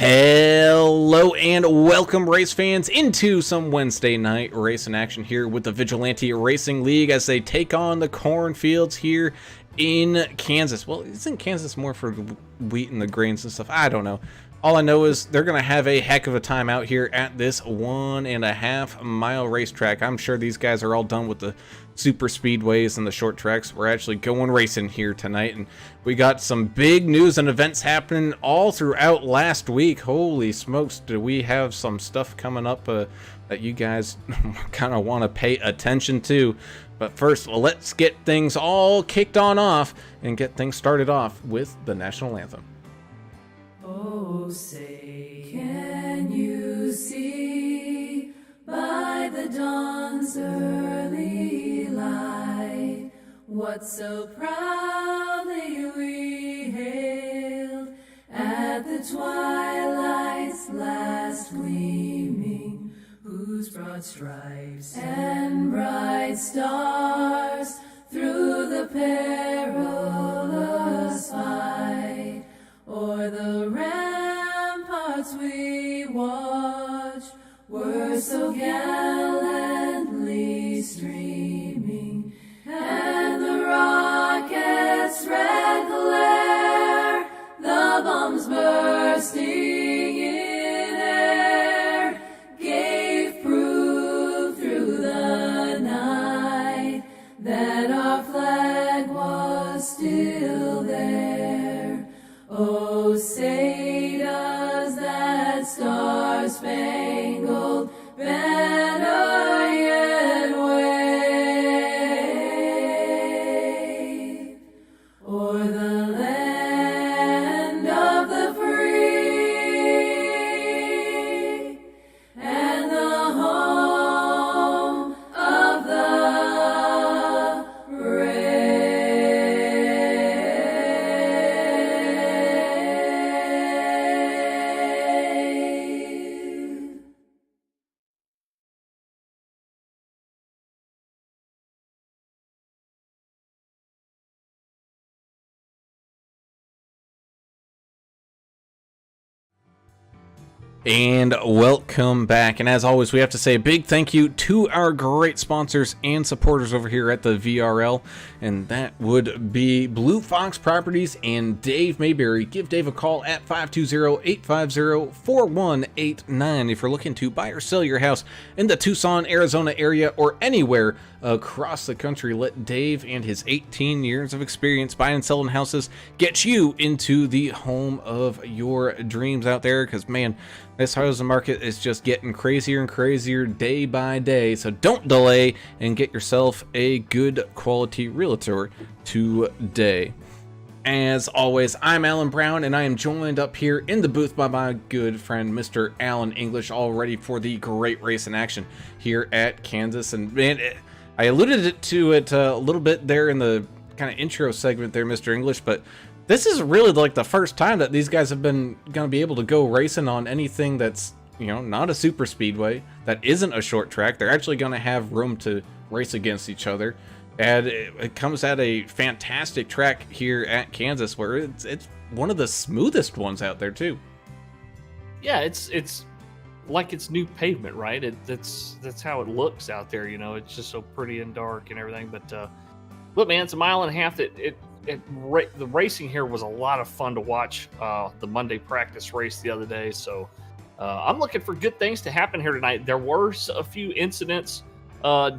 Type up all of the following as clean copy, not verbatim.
Hello and welcome, race fans, into some Wednesday night racing action here with the Vigilante Racing League as they take on the cornfields here in Kansas. Well, isn't Kansas more for the wheat and the grains and stuff? I don't know. All I know is they're going to have a heck of a time out here at this 1.5 mile racetrack. I'm sure these guys are all done with the super speedways and the short tracks. We're actually going racing here tonight, and we got some big news and events happening all throughout last week. Holy smokes, do we have some stuff coming up that you guys kind of want to pay attention to. But first, let's get things all kicked on off and get things started off with the national anthem. Oh, say, can you see by the dawn's early light what so proudly we hailed at the twilight's last gleaming, whose broad stripes and bright stars through the perilous fight o'er the ramparts we watched were so gallantly streaming, and the rockets' red glare, the bombs bursting in air, gave proof through the night that our flag was still there. Oh, say does that star-spangled banner yet wave o'er the land of the free and the home of the brave? And welcome back, and as always we have to say a big thank you to our great sponsors and supporters over here at the VRL, and that would be Blue Fox Properties and Dave Mayberry. Give Dave a call at 520-850-4189 if you're looking to buy or sell your house in the Tucson, Arizona area or anywhere across the country. Let Dave and his 18 years of experience buying and selling houses get you into the home of your dreams out there, because man, this housing market is just getting crazier and crazier day by day. So don't delay and get yourself a good quality realtor today. As always, I'm Alan Brown, and I am joined up here in the booth by my good friend Mr. Alan English, all ready for the great race in action here at Kansas. And man, I alluded to it a little bit there in the kind of intro segment there, Mr. English, but this is really like the first time that these guys have been going to be able to go racing on anything that's, you know, not a super speedway, that isn't a short track. They're actually going to have room to race against each other. And it comes at a fantastic track here at Kansas, where it's one of the smoothest ones out there too. Yeah, it's like it's new pavement, right? That's how it looks out there. You know, it's just so pretty and dark and everything. But look, man, it's a mile and a half. The racing here was a lot of fun to watch. The Monday practice race the other day, so I'm looking for good things to happen here tonight. There were a few incidents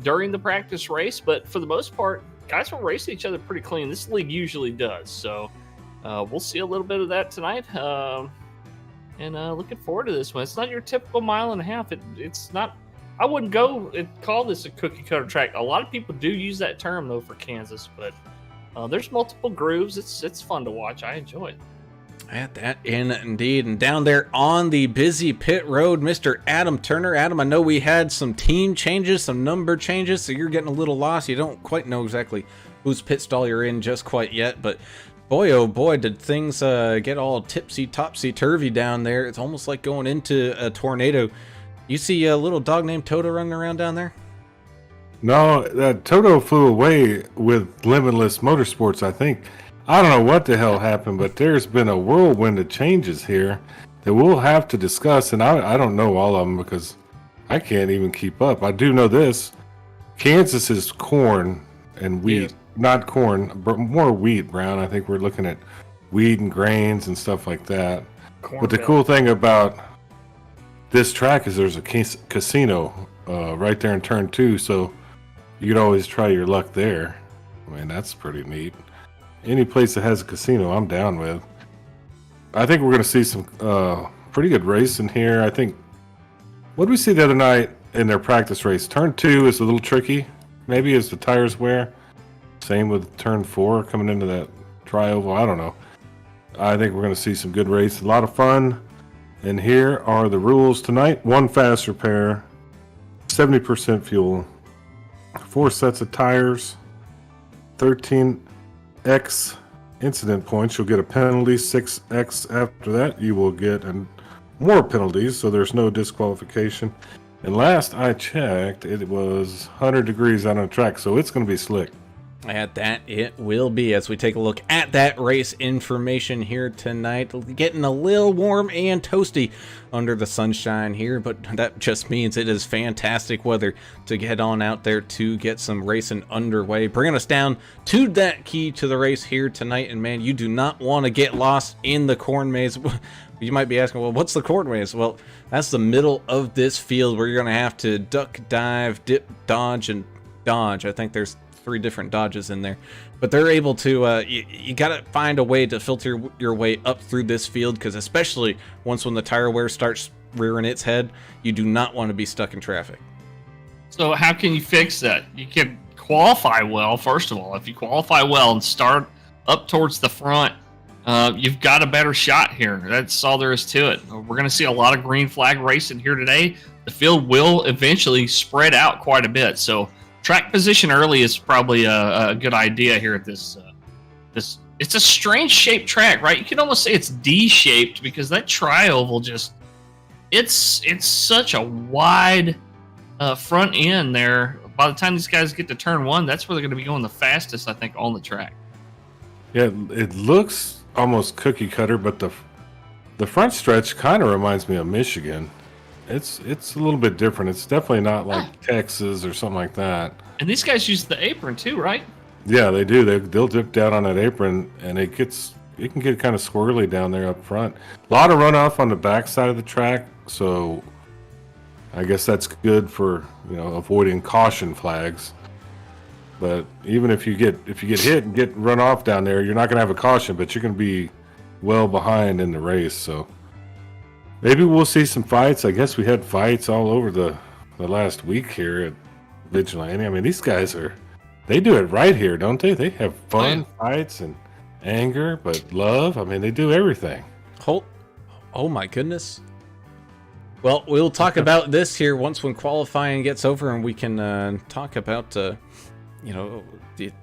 during the practice race, but for the most part, guys were racing each other pretty clean. This league usually does, so we'll see a little bit of that tonight. And looking forward to this one. It's not your typical mile and a half. It's not. I wouldn't go and call this a cookie cutter track. A lot of people do use that term though for Kansas, but there's multiple grooves. It's fun to watch. I enjoy it. At that indeed. And down there on the busy pit road, Mr. Adam Turner. Adam, I know we had some team changes, some number changes, so you're getting a little lost. You don't quite know exactly whose pit stall you're in just quite yet, but boy, oh boy, did things get all tipsy, topsy-turvy down there. It's almost like going into a tornado. You see a little dog named Toto running around down there? No, Toto flew away with Limitless Motorsports, I think. I don't know what the hell happened, but there's been a whirlwind of changes here. that we'll have to discuss. And I don't know all of them because I can't even keep up. I do know this. Kansas is corn and wheat. Yeah. Not corn, but more wheat, Brown. I think we're looking at wheat and grains and stuff like that. But the cool thing about this track is there's a casino right there in turn 2, so you could always try your luck there. I mean, that's pretty neat. Any place that has a casino, I'm down with. I think we're going to see some pretty good racing here. I think, what did we see the other night in their practice race? Turn 2 is a little tricky, maybe as the tires wear. Same with turn 4 coming into that tri-oval. I don't know. I think we're going to see some good race, a lot of fun. And here are the rules tonight. 1 fast repair, 70% fuel, 4 sets of tires, 13x incident points. You'll get a penalty. 6x after that. You will get more penalties, so there's no disqualification. And last I checked, it was 100 degrees out on the track, so it's going to be slick. At that, it will be as we take a look at that race information here tonight. Getting a little warm and toasty under the sunshine here, but that just means it is fantastic weather to get on out there to get some racing underway. Bringing us down to that key to the race here tonight, and man, you do not want to get lost in the corn maze. You might be asking, well, what's the corn maze? Well, that's the middle of this field where you're going to have to duck, dive, dip, dodge, and dodge. I think there's 3 different dodges in there, but they're able to you got to find a way to filter your way up through this field, because especially when the tire wear starts rearing its head, you do not want to be stuck in traffic. So how can you fix that? You can qualify well. First of all, if you qualify well and start up towards the front, you've got a better shot here. That's all there is to it. We're going to see a lot of green flag racing here today. The field will eventually spread out quite a bit, so track position early is probably a good idea here at this. It's a strange shaped track, right? You can almost say it's D-shaped because that tri-oval it's such a wide front end there. By the time these guys get to turn 1, that's where they're going to be going the fastest, I think, on the track. Yeah, it looks almost cookie cutter, but the front stretch kind of reminds me of Michigan. It's a little bit different. It's definitely not like Texas or something like that. And these guys use the apron too, right? Yeah, they do. They'll dip down on that apron, and it can get kind of squirrely down there up front. A lot of runoff on the back side of the track, so I guess that's good for avoiding caution flags. But even if you get hit and get run off down there, you're not going to have a caution, but you're going to be well behind in the race. So maybe we'll see some fights. I guess we had fights all over the last week here at Vigilante. I mean, these guys they do it right here, don't they? They have fun fights and anger, but love. I mean, they do everything. Oh my goodness. Well, we'll talk about this here when qualifying gets over, and we can talk about the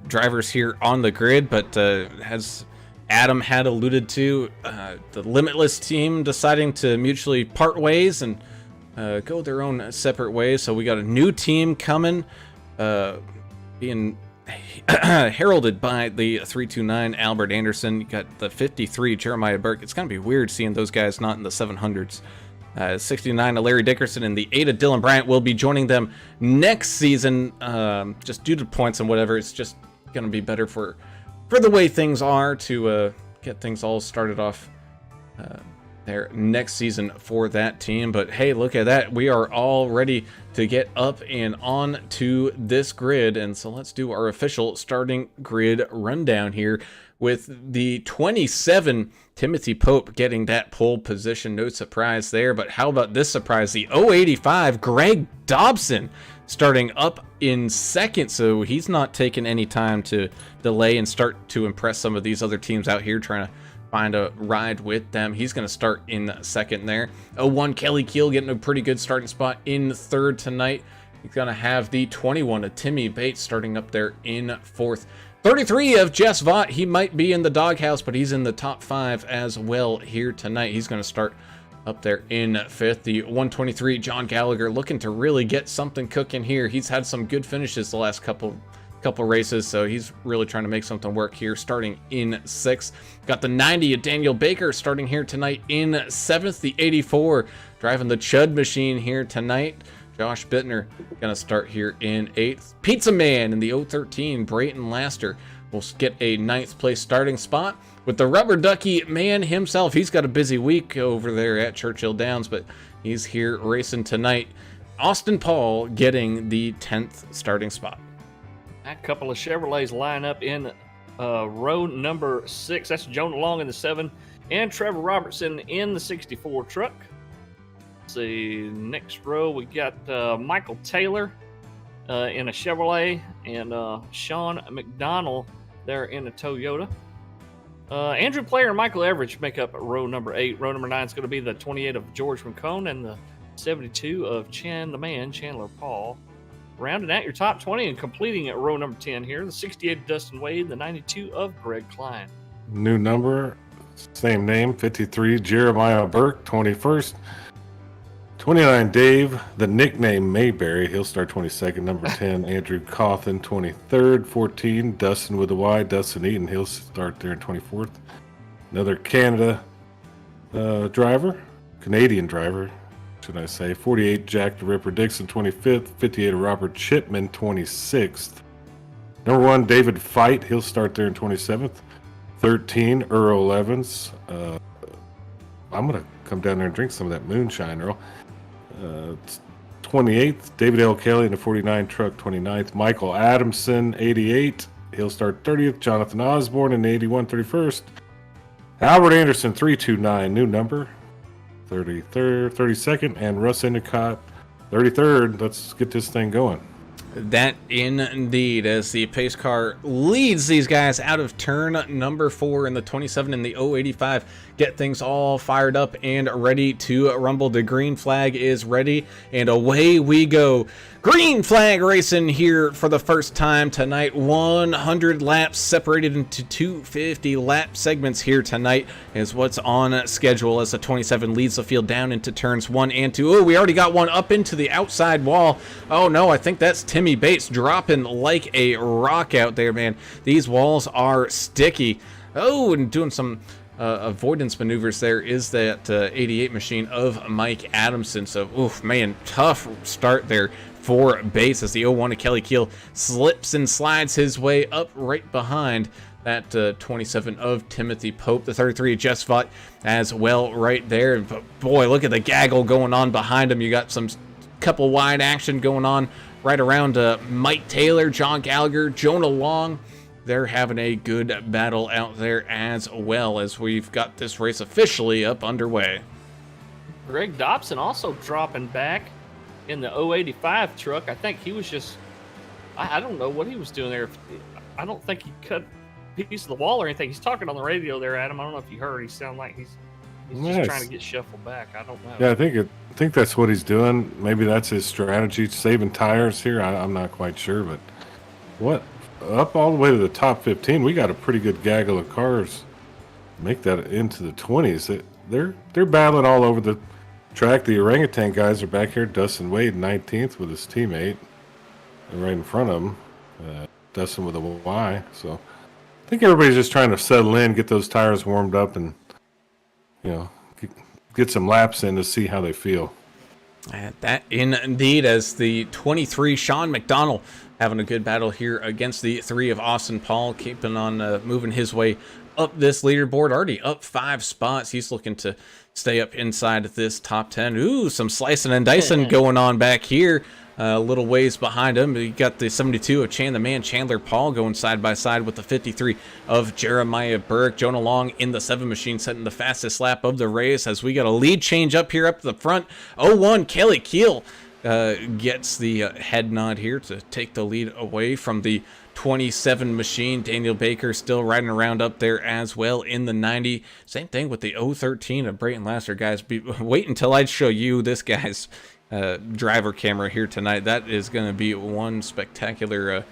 drivers here on the grid. But as Adam had alluded to, the Limitless team deciding to mutually part ways and go their own separate ways. So we got a new team coming, being heralded by the 329 Albert Anderson. You got the 53 Jeremiah Burke. It's gonna be weird seeing those guys not in the 700s. 69 Larry Dickerson and the 8 Dylan Bryant will be joining them next season. Just due to points and whatever, it's just gonna be better for the way things are to get things all started off there next season for that team. But hey, look at that. We are all ready to get up and on to this grid. And so let's do our official starting grid rundown here with the 27 Timothy Pope getting that pole position. No surprise there. But how about this surprise? The 085 Greg Dobson starting up in second. So he's not taking any time to delay and start to impress some of these other teams out here trying to find a ride with them. He's going to start in second there. 01 Kelly Keel getting a pretty good starting spot in third tonight. He's going to have the 21 of Timmy Bates starting up there in fourth. 33 of Jess Vaught. He might be in the doghouse, but he's in the top 5 as well here tonight. He's going to start up there in fifth. The 123 John Gallagher looking to really get something cooking here. He's had some good finishes the last couple couple races, so he's really trying to make something work here, starting in 6th. Got the 90 of Daniel Baker starting here tonight in 7th. The 84 driving the Chud machine here tonight. Josh Bittner gonna start here in 8th. Pizza Man in the 013, Brayton Laster will get a 9th place starting spot. With the Rubber Ducky man himself, he's got a busy week over there at Churchill Downs, but he's here racing tonight. Austin Paul getting the 10th starting spot. A couple of Chevrolets line up in row number 6. That's Jonah Long in the 7 and Trevor Robertson in the 64 truck. Let's see, next row we got Michael Taylor in a Chevrolet and Sean McDonald there in a Toyota. Andrew Player and Michael Everidge make up row number 8. Row number 9 is going to be the 28 of George McCone and the 72 of Chandler Paul. Rounding out your top 20 and completing at row number 10 here, the 68 of Dustin Wade, the 92 of Greg Klein. New number, same name, 53, Jeremiah Burke, 21st. 29, Dave, the nickname Mayberry, he'll start 22nd. Number 10, Andrew Cawthon, 23rd. 14, Dustin with a Y, Dustin Eaton, he'll start there in 24th. Another Canadian driver, should I say. 48, Jack the Ripper Dixon, 25th. 58, Robert Chipman, 26th. Number 1, David Fight, he'll start there in 27th. 13, Earl Evans. I'm going to come down there and drink some of that moonshine, Earl. 28th, David L. Kelly in the 49 truck, 29th. Michael Adamson, 88. He'll start 30th. Jonathan Osborne in the 81, 31st. Albert Anderson, 329, new number, 33rd, 32nd. And Russ Endicott, 33rd. Let's get this thing going. That indeed, as the pace car leads these guys out of turn number 4 in the 27 and the 085, get things all fired up and ready to rumble. The green flag is ready and away we go. Green flag racing here for the first time tonight. 100 laps separated into 250 lap segments here tonight is what's on schedule as the 27 leads the field down into turns 1 and 2. Oh, we already got one up into the outside wall. Oh no, I think that's Timmy Bates dropping like a rock out there, man. These walls are sticky. Oh, and doing some avoidance maneuvers there is that 88 machine of Mike Adamson. So, oof, man, tough start there for Bates as the 01 of Kelly Keel slips and slides his way up right behind that 27 of Timothy Pope, the 33 of Jess Vaught as well right there. But boy, look at the gaggle going on behind him. You got some couple wide action going on right around Mike Taylor, John Gallagher, Jonah Long. They're having a good battle out there as well as we've got this race officially up underway. Greg Dobson also dropping back in the 085 truck. I think he was just, I don't know what he was doing there. I don't think he cut a piece of the wall or anything. He's talking on the radio there, Adam. I don't know if you heard. He sounded like he's just trying to get shuffled back. I don't know. Yeah, I think that's what he's doing. Maybe that's his strategy, saving tires here. I'm not quite sure, but what? Up all the way to the top 15, we got a pretty good gaggle of cars. Make that into the 20s. They're battling all over the track. The orangutan guys are back here. Dustin Wade, 19th with his teammate, and right in front of him, Dustin with a Y. So I think everybody's just trying to settle in, get those tires warmed up, and get some laps in to see how they feel. That indeed, as the 23 Sean McDonald having a good battle here against the 3 of Austin Paul, keeping on moving his way up this leaderboard, already up 5 spots. He's looking to stay up inside this top 10. Ooh, some slicing and dicing going on back here. A little ways behind him, you got the 72 of Chandler Paul going side by side with the 53 of Jeremiah Burke. Jonah Long in the 7 machine setting the fastest lap of the race as we got a lead change up here up the front. 01 Kelly Keel gets the head nod here to take the lead away from the 27 machine. Daniel Baker still riding around up there as well in the 90. Same thing with the 013 of Brayton Laster, guys. Wait until I show you this guy's driver camera here tonight. That is going to be one spectacular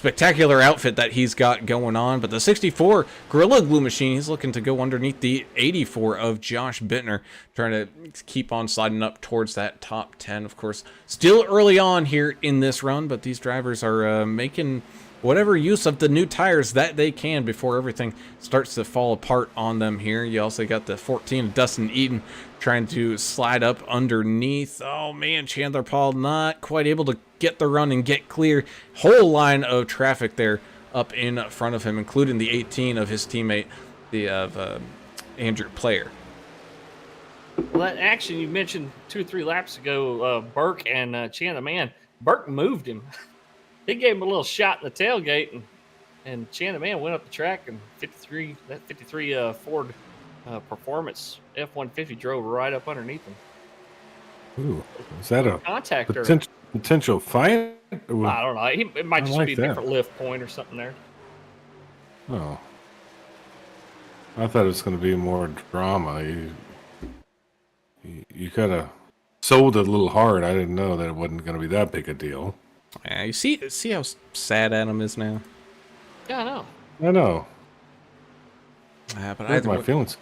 outfit that he's got going on. But the 64 Gorilla Glue machine, he's looking to go underneath the 84 of Josh Bittner, trying to keep on sliding up towards that top 10. Of course, still early on here in this run, but these drivers are making whatever use of the new tires that they can before everything starts to fall apart on them here. You also got the 14 of Dustin Eaton trying to slide up underneath. Oh man, Chandler Paul not quite able to get the run and get clear. Whole line of traffic there up in front of him, including the 18 of his teammate, Andrew Player. Well, that action you mentioned 2 or 3 laps ago, Burke and Chandler, man, Burke moved him. He gave him a little shot in the tailgate, and Chandler, man, went up the track, and 53 Ford Performance F-150 drove right up underneath him. Ooh, is that a Contact her. potential fight? I don't know. It might just be a different lift point or something there. Oh. I thought it was going to be more drama. You kind of sold it a little hard. I didn't know that it wasn't going to be that big a deal. Yeah, you see how sad Adam is now? Yeah, I know. I know. But My feelings.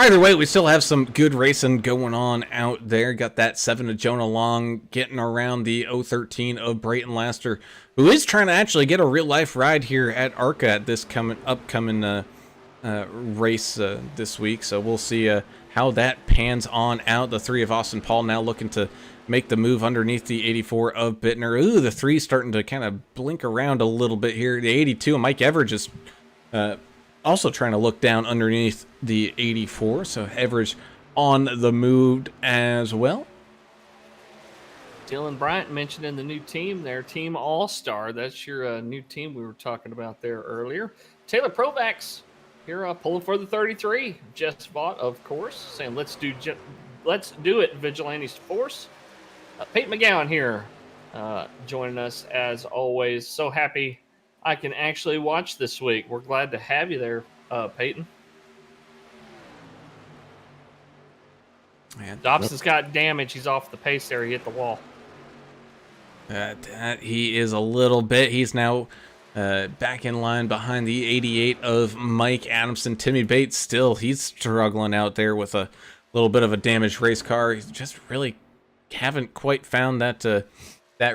Either way, we still have some good racing going on out there. Got that 7 of Jonah Long getting around the 013 of Brayton Laster, who is trying to actually get a real-life ride here at ARCA at this upcoming race this week. So we'll see how that pans on out. The 3 of Austin Paul now looking to make the move underneath the 84 of Bittner. Ooh, the 3 starting to kind of blink around a little bit here. The 82 of Mike Everidge is also trying to look down underneath the 84. So Everidge on the move as well. Dylan Bryant mentioned in the new team there, Team All-Star. That's your new team we were talking about there earlier. Taylor Provax here pulling for the 33. Jess Vaught, of course, saying let's do it, Vigilantes Force. Peyton McGowan here joining us as always. So happy I can actually watch this week. We're glad to have you there, Peyton. Man, Dobson's got damage. He's off the pace there. He hit the wall. He is a little bit. He's now back in line behind the 88 of Mike Adamson. Timmy Bates he's struggling out there with a little bit of a damaged race car. He's just really haven't quite found that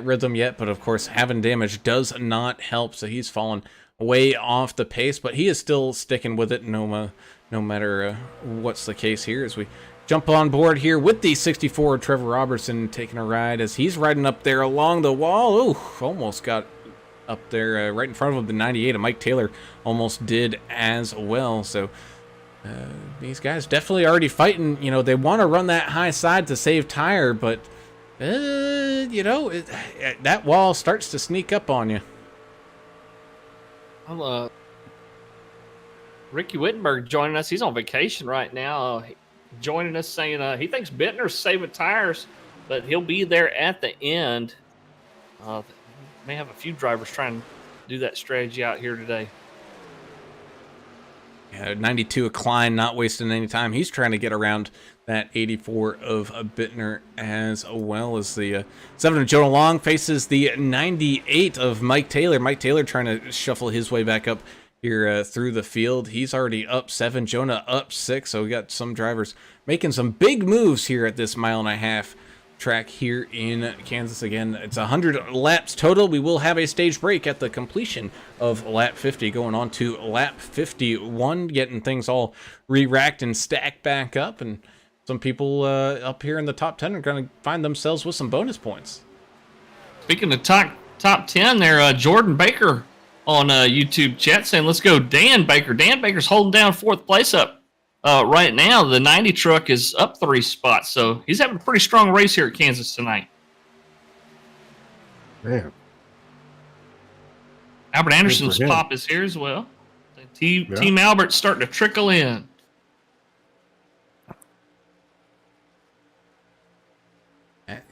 rhythm yet, but of course having damage does not help, so he's fallen way off the pace, but he is still sticking with it no matter what's the case here, as we jump on board here with the 64 Trevor Robertson taking a ride as he's riding up there along the wall. Ooh, almost got up there right in front of him. The 98 of Mike Taylor almost did as well, so these guys definitely already fighting. You know, they want to run that high side to save tire, but that wall starts to sneak up on you. Ricky Wittenberg joining us. He's on vacation right now. Joining us saying he thinks Bittner's saving tires, but he'll be there at the end. May have a few drivers trying to do that strategy out here today. Yeah, 92 of Klein not wasting any time. He's trying to get around that 84 of Bittner, as well as the 7 of Jonah Long faces the 98 of Mike Taylor. Mike Taylor trying to shuffle his way back up here through the field. He's already up 7, Jonah up 6, so we got some drivers making some big moves here at this 1.5 mile track here in Kansas. Again, it's 100 laps total. We will have a stage break at the completion of lap 50, going on to lap 51, getting things all re-racked and stacked back up, and some people up here in the top 10 are going to find themselves with some bonus points. Speaking of top 10 there, Jordan Baker on YouTube chat saying, let's go Dan Baker. Dan Baker's holding down 4th place up right now. The 90 truck is up 3 spots, so he's having a pretty strong race here at Kansas tonight. Man. Albert Anderson's pop is here as well. Team Albert's starting to trickle in.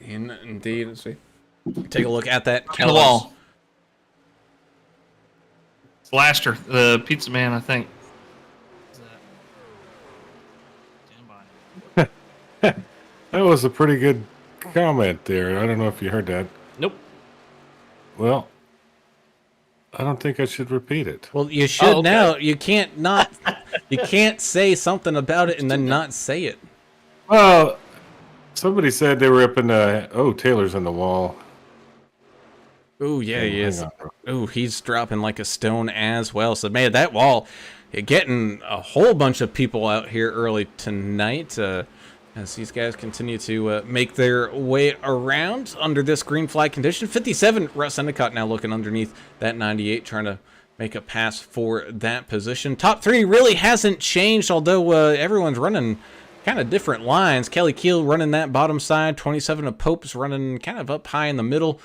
Indeed. Let's see. Take a look at that. Wall. It's Laster, the pizza man, I think. That was a pretty good comment there. I don't know if you heard that. Nope. Well, I don't think I should repeat it. Well, you should now. You can't not. You can't say something about it and then not say it. Well, somebody said they were up in the... Oh, Taylor's on the wall. Oh, yeah, he Hang is. on, bro. Oh, he's dropping like a stone as well. So, man, that wall, getting a whole bunch of people out here early tonight. As these guys continue to make their way around under this green flag condition. 57, Russ Endicott now looking underneath that 98, trying to make a pass for that position. Top three really hasn't changed, although everyone's running kind of different lines. Kelly Keel running that bottom side. 27 of Pope's running kind of up high in the middle.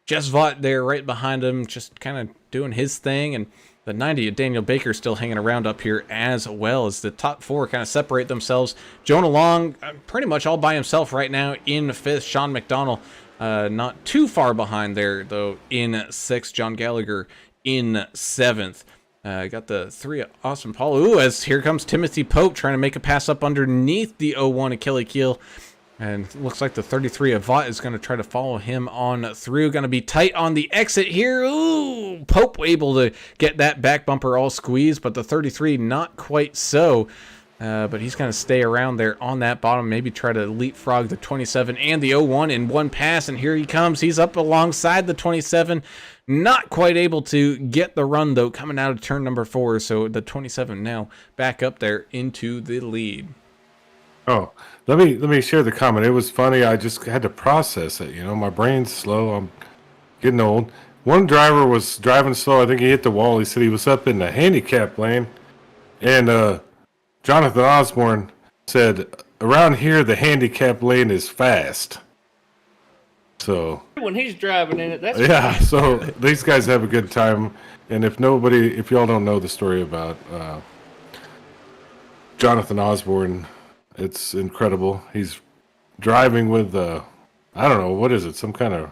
Jess Vaught there right behind him, just kind of doing his thing. And the 90 of Daniel Baker still hanging around up here as well, as the top four kind of separate themselves. Jonah Long pretty much all by himself right now in fifth. Sean McDonald not too far behind there, though, in sixth. John Gallagher in seventh. Got the three of Austin Paul. Ooh, as here comes Timothy Pope trying to make a pass up underneath the 01 of Kelly Keel. And looks like the 33 of Vaught is going to try to follow him on through. Going to be tight on the exit here. Ooh, Pope able to get that back bumper all squeezed, but the 33 not quite so. But he's going to stay around there on that bottom, maybe try to leapfrog the 27 and the 01 in one pass. And here he comes. He's up alongside the 27. Not quite able to get the run, though, coming out of turn number 4. So the 27 now back up there into the lead. Oh, let me share the comment. It was funny. I just had to process it. You know, my brain's slow. I'm getting old. One driver was driving slow. I think he hit the wall. He said he was up in the handicap lane. And Jonathan Osborne said, around here, the handicap lane is fast. So When he's driving in it, that's yeah, so these guys have a good time. And if y'all don't know the story about Jonathan Osborne, it's incredible. He's driving with I don't know, what is it? Some kind of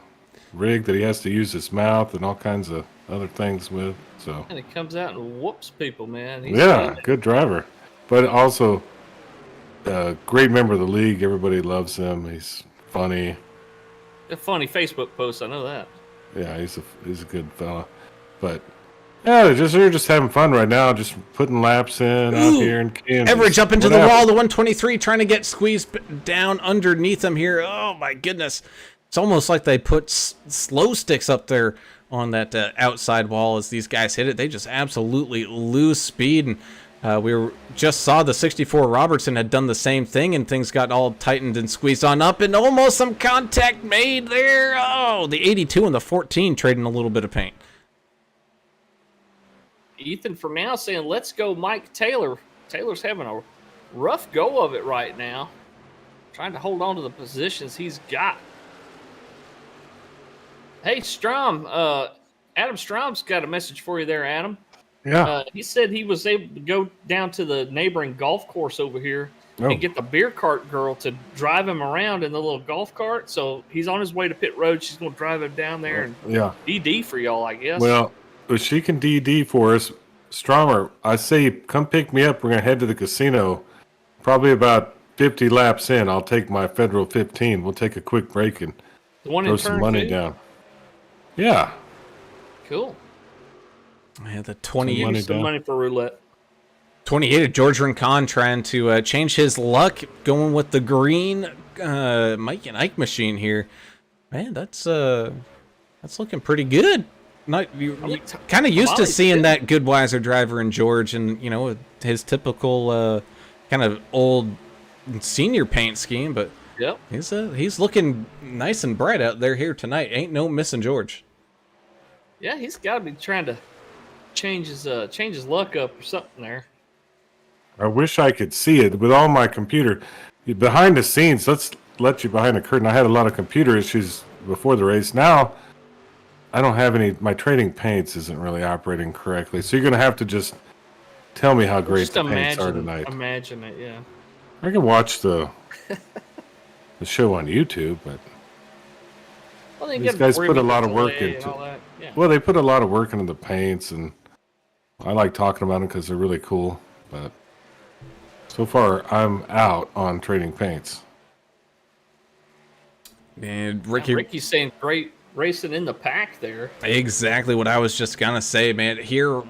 rig that he has to use his mouth and all kinds of other things with. So and it comes out and whoops people, man. yeah, good driver, but also a great member of the league. Everybody loves him. He's funny. A funny Facebook post, I know that. Yeah, he's a good fella. But yeah, they're just having fun right now, just putting laps in out here in Kansas. Everidge up into the wall, the 123 trying to get squeezed down underneath him here. Oh my goodness. It's almost like they put slow sticks up there on that outside wall as these guys hit it. They just absolutely lose speed. And we just saw the 64 Robertson had done the same thing, and things got all tightened and squeezed on up, and almost some contact made there. Oh, the 82 and the 14 trading a little bit of paint. Ethan from now saying, let's go Mike Taylor. Taylor's having a rough go of it right now. Trying to hold on to the positions he's got. Hey, Strom. Adam Strom's got a message for you there, Adam. Yeah. He said he was able to go down to the neighboring golf course over here and get the beer cart girl to drive him around in the little golf cart. So he's on his way to pit road. She's going to drive him down there and DD for y'all, I guess. Well, if she can DD for us, Stromer, I say come pick me up. We're going to head to the casino. Probably about 50 laps in, I'll take my Federal 15. We'll take a quick break and the one throw in some turn money two? down. Yeah. Cool. Yeah, the 20 Give me some money for roulette. 28 of George Rincon trying to change his luck, going with the green Mike and Ike machine here. Man, that's looking pretty good. Not you kind of used to seeing that Goodweiser driver in George, and you know his typical kind of old senior paint scheme, but yep, he's looking nice and bright out there here tonight. Ain't no missing George. Yeah, he's got to be trying to change his luck up or something there. I wish I could see it with all my computer behind the scenes. Let's let you behind the curtain. I had a lot of computer issues before the race. Now I don't have any. My trading paints isn't really operating correctly, so you're going to have to just tell me how great the paints are tonight. Imagine it, yeah. I can watch the show on YouTube, but well, these guys put a lot of work into. Yeah. Well, they put a lot of work into the paints, and I like talking about them because they're really cool. But so far, I'm out on trading paints. And Ricky's saying great racing in the pack there. Exactly what I was just gonna say, man. Here,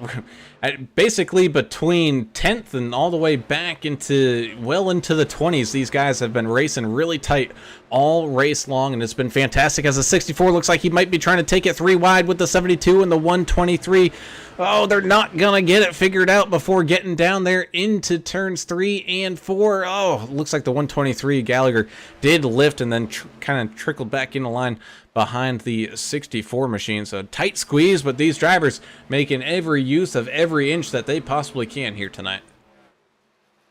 basically between 10th and all the way back into into the 20s, these guys have been racing really tight all race long, and it's been fantastic. As the 64 looks like he might be trying to take it 3 wide with the 72 and the 123. Oh, they're not gonna get it figured out before getting down there into turns 3 and 4. Oh, looks like the 123 Gallagher did lift and then kind of trickled back into line behind the 64 machine. So tight squeeze, but these drivers making every use of every inch that they possibly can here tonight.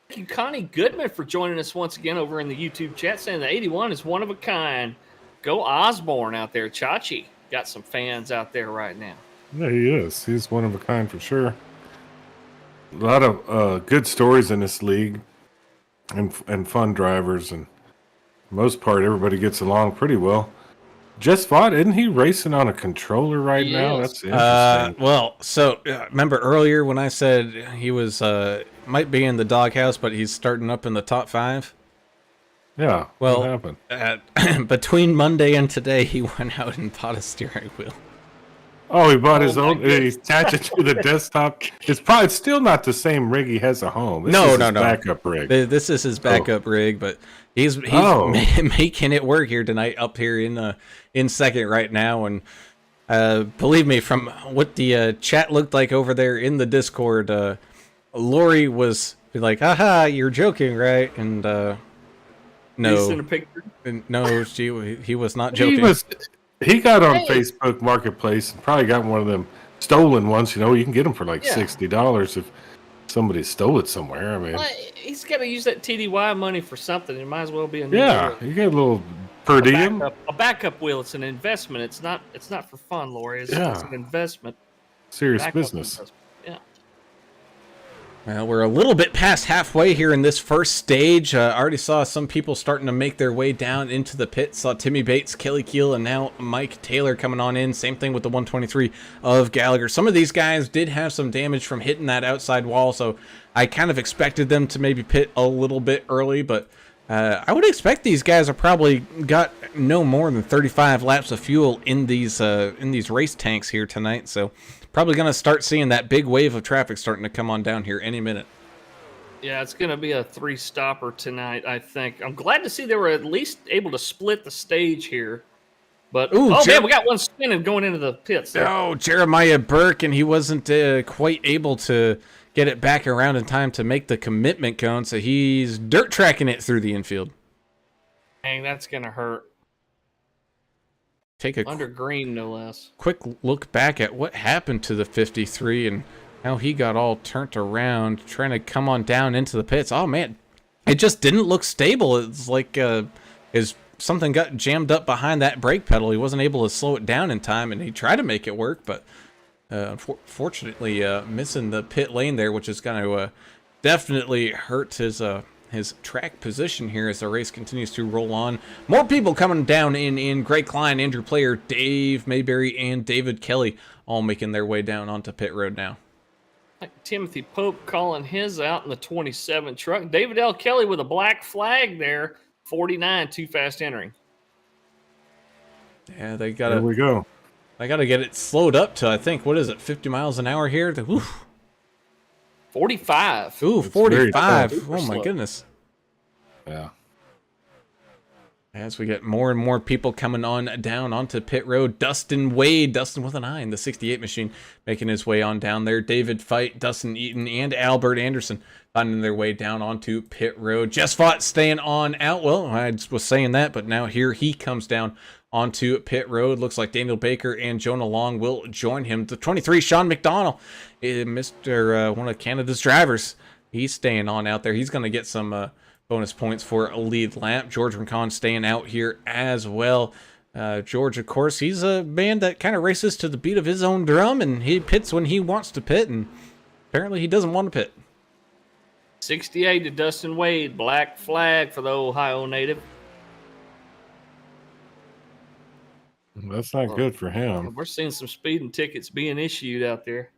Thank you, Connie Goodman, for joining us once again over in the YouTube chat, saying the 81 is one of a kind. Go Osborne out there. Chachi got some fans out there right now. Yeah, he is. He's one of a kind for sure. A lot of good stories in this league, and fun drivers, and for the most part everybody gets along pretty well. Just fought, isn't he racing on a controller right now? That's interesting. Well, so remember earlier when I said he was might be in the doghouse, but he's starting up in the top 5? Yeah. Well, what happened? Between Monday and today, he went out and bought a steering wheel. Oh, he bought his own. He attached it to the desktop. It's still not the same rig he has at home. This is his backup rig. This is his backup rig, but he's making it work here tonight up here in second right now. And believe me, from what the chat looked like over there in the Discord, Lori was like, "Haha, you're joking, right?" And no, in a picture. No, he was not joking. He got on Facebook Marketplace and probably got one of them stolen ones. You know, you can get them for like $60 if somebody stole it somewhere. I mean, well, he's got to use that TDY money for something. It might as well be a new wheel. You get a little per diem. A backup wheel. It's an investment. It's not for fun, Lori. It's an investment. Serious business. Investment. Yeah. Well, we're a little bit past halfway here in this first stage. I already saw some people starting to make their way down into the pit. Saw Timmy Bates, Kelly Keel, and now Mike Taylor coming on in. Same thing with the 123 of Gallagher. Some of these guys did have some damage from hitting that outside wall, so I kind of expected them to maybe pit a little bit early, but I would expect these guys have probably got no more than 35 laps of fuel in these race tanks here tonight, so probably going to start seeing that big wave of traffic starting to come on down here any minute. Yeah, it's going to be a 3-stopper tonight, I think. I'm glad to see they were at least able to split the stage here. But, man, we got one spinning going into the pits. Oh, Jeremiah Burke, and he wasn't quite able to get it back around in time to make the commitment cone, so he's dirt tracking it through the infield. Dang, that's going to hurt. Take a under green, no less. Quick look back at what happened to the 53 and how he got all turned around trying to come on down into the pits. Oh man, it just didn't look stable. It's like something got jammed up behind that brake pedal. He wasn't able to slow it down in time, and he tried to make it work, but unfortunately missing the pit lane there, which is going to definitely hurt his track position here as the race continues to roll on. More people coming down in Greg Klein, Andrew Player, Dave Mayberry, and David Kelly all making their way down onto pit road now. Timothy Pope calling his out in the 27 truck. David L. Kelly with a black flag there. 49, too fast entering. Yeah, they got to. There we go. I got to get it slowed up to, I think, what is it, 50 miles an hour here? Oof. 45. Ooh, 45. Oh, my goodness. Yeah. As we get more and more people coming on down onto pit road. Dustin Wade, Dustin with an I in the 68 machine, making his way on down there. David Fight, Dustin Eaton, and Albert Anderson finding their way down onto pit road. Just fought staying on out. Well, I was saying that, but now here he comes down onto pit road. Looks like Daniel Baker and Jonah Long will join him. The 23, Sean McDonald, Mr. One of Canada's drivers. He's staying on out there. He's going to get some bonus points for a lead lap. George McCon staying out here as well. George, of course, he's a man that kind of races to the beat of his own drum, and he pits when he wants to pit, and apparently he doesn't want to pit. 68 to Dustin Wade. Black flag for the Ohio native. That's not good for him. We're seeing some speeding tickets being issued out there.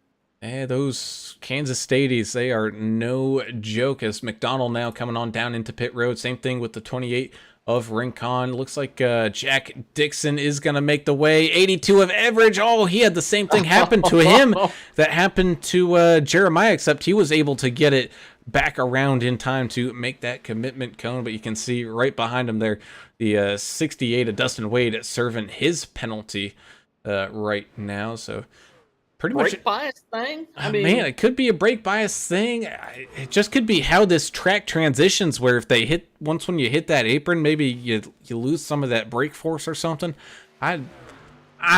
Those Kansas Stadies, they are no joke. As McDonald now coming on down into pit road. Same thing with the 28 of Rincon. Looks like Jack Dixon is going to make the way. 82 of Everidge. Oh, he had the same thing happen to him that happened to Jeremiah, except he was able to get it back around in time to make that commitment cone. But you can see right behind him there, the 68 of Dustin Wade serving his penalty right now. So pretty much Brake bias thing? I mean, man, it could be a brake bias thing. It just could be how this track transitions, where if they hit once when you hit that apron, maybe you lose some of that brake force or something. I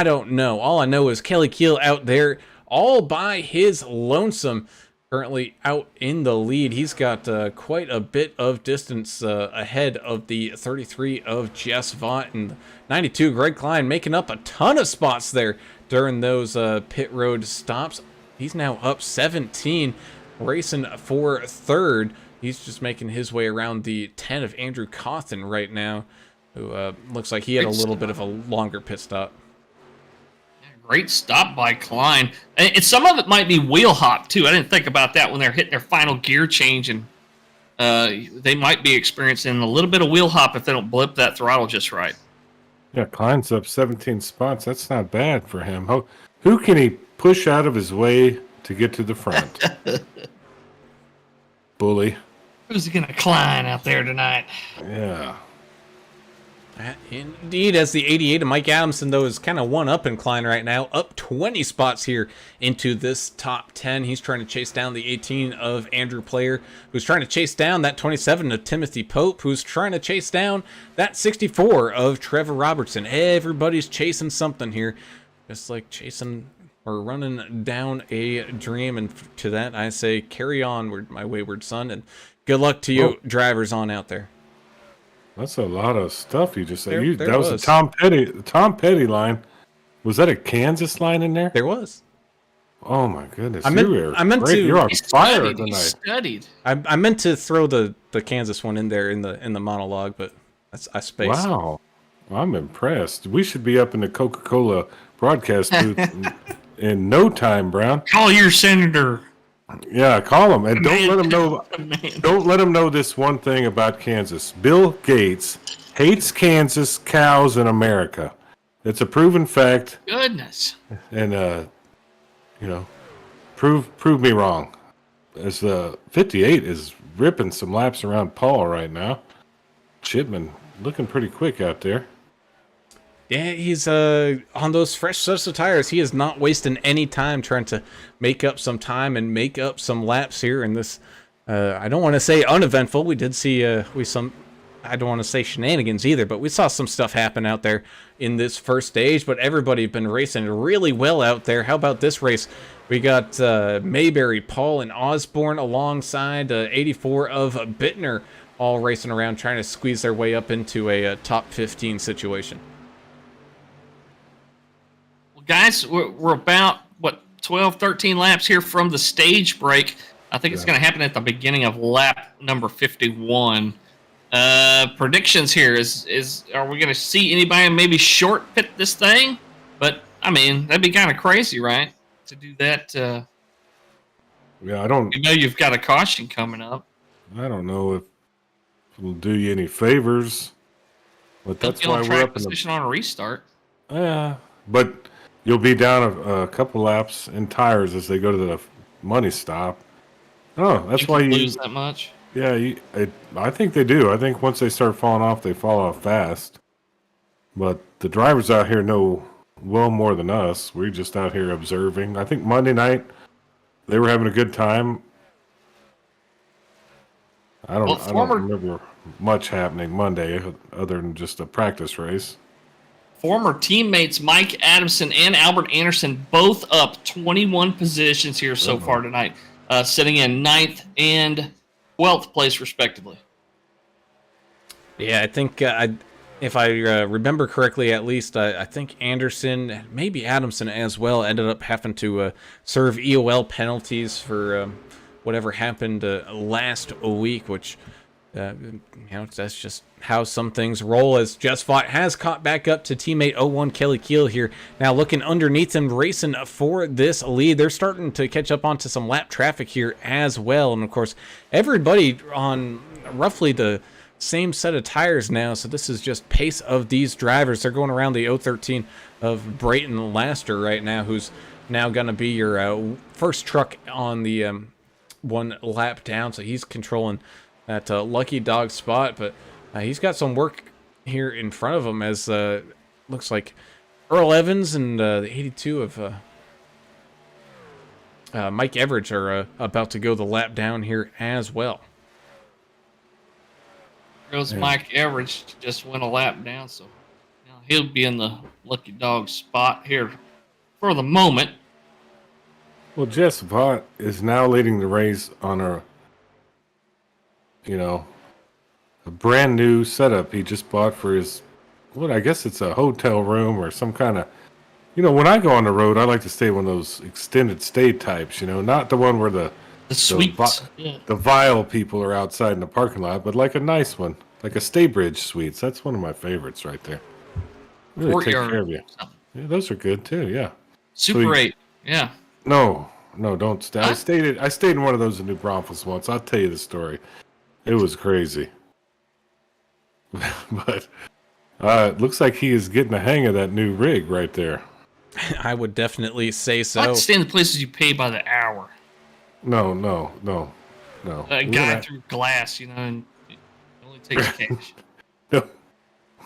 don't know. All I know is Kelly Keel out there all by his lonesome, currently out in the lead. He's got quite a bit of distance ahead of the 33 of Jess Vaught, and 92 Greg Klein making up a ton of spots there during those pit road stops. He's now up 17, racing for third. He's just making his way around the 10 of Andrew Cawthon right now, who looks like he had a little bit of a longer pit stop. Great stop by Klein. And some of it might be wheel hop, too. I didn't think about that when they're hitting their final gear change, and they might be experiencing a little bit of wheel hop if they don't blip that throttle just right. Yeah, Klein's up 17 spots. That's not bad for him. Who can he push out of his way to get to the front? Bully. Who's going to Klein out there tonight? Yeah. Indeed, as the 88 of Mike Adamson, though, is kind of one up in Klein right now, up 20 spots here into this top 10. He's trying to chase down the 18 of Andrew Player, who's trying to chase down that 27 of Timothy Pope, who's trying to chase down that 64 of Trevor Robertson. Everybody's chasing something here, just like chasing or running down a dream. And to that, I say, carry on, my wayward son, and good luck to you drivers on out there. That's a lot of stuff you just said. There that was a Tom Petty line. Was that a Kansas line in there? There was. Oh my goodness! I meant to. You're on fire He tonight. studied. I meant to throw the Kansas one in there in the monologue, but I spaced. Wow, I'm impressed. We should be up in the Coca-Cola broadcast booth in no time, Brown. Call your senator. Yeah, call him and don't let him know. Don't let him know this one thing about Kansas. Bill Gates hates Kansas, cows, and America. It's a proven fact. Goodness. And prove me wrong. As the 58 is ripping some laps around Paul right now. Chipman looking pretty quick out there. Yeah, he's on those fresh sets of tires. He is not wasting any time trying to make up some time and make up some laps here in this. I don't want to say uneventful. We did see I don't want to say shenanigans either, but we saw some stuff happen out there in this first stage. But everybody been racing really well out there. How about this race? We got Mayberry, Paul, and Osborne alongside 84 of Bittner, all racing around trying to squeeze their way up into a top 15 situation. Guys, we're about, 12, 13 laps here from the stage break. I think it's going to happen at the beginning of lap number 51. Predictions here are we going to see anybody maybe short pit this thing? But, I mean, that'd be kind of crazy, right? To do that. Yeah, I don't. You've got a caution coming up. I don't know if it'll do you any favors, but that's why we're up in position on a restart. Yeah, but you'll be down a couple laps in tires as they go to the money stop. Oh, that's why you lose that much. Yeah, I think they do. I think once they start falling off, they fall off fast. But the drivers out here know well more than us. We're just out here observing. I think Monday night they were having a good time. I don't remember much happening Monday other than just a practice race. Former teammates Mike Adamson and Albert Anderson both up 21 positions here so far tonight, sitting in 9th and 12th place respectively. Yeah, I think if I remember correctly, at least I think Anderson, maybe Adamson as well, ended up having to serve EOL penalties for whatever happened last week, which That's just how some things roll, as Just Fought has caught back up to teammate 01 Kelly Keel here. Now looking underneath them, racing for this lead. They're starting to catch up onto some lap traffic here as well. And of course, everybody on roughly the same set of tires now. So this is just pace of these drivers. They're going around the 013 of Brayton Laster right now, who's now going to be your first truck on the one lap down. So he's controlling that lucky dog spot, but he's got some work here in front of him, as looks like Earl Evans and the 82 of Mike Everidge are about to go the lap down here as well. Goes Mike Everidge, just went a lap down, so he'll be in the lucky dog spot here for the moment. Well, Just Fought is now leading the race on a brand new setup he just bought for his, I guess it's a hotel room or some kind of, when I go on the road, I like to stay one of those extended stay types, not the one where the suites, the vile people are outside in the parking lot, but like a nice one, like a Staybridge Suites. That's one of my favorites right there. Really take care of you. Yeah, those are good too. Yeah. Super 8. Yeah. No, don't stay. I stayed in one of those in New Braunfels once. I'll tell you the story. It was crazy. But it looks like he is getting the hang of that new rig right there. I would definitely say so. I like to stay in the places you pay by the hour. No. A guy through glass, and it only takes cash.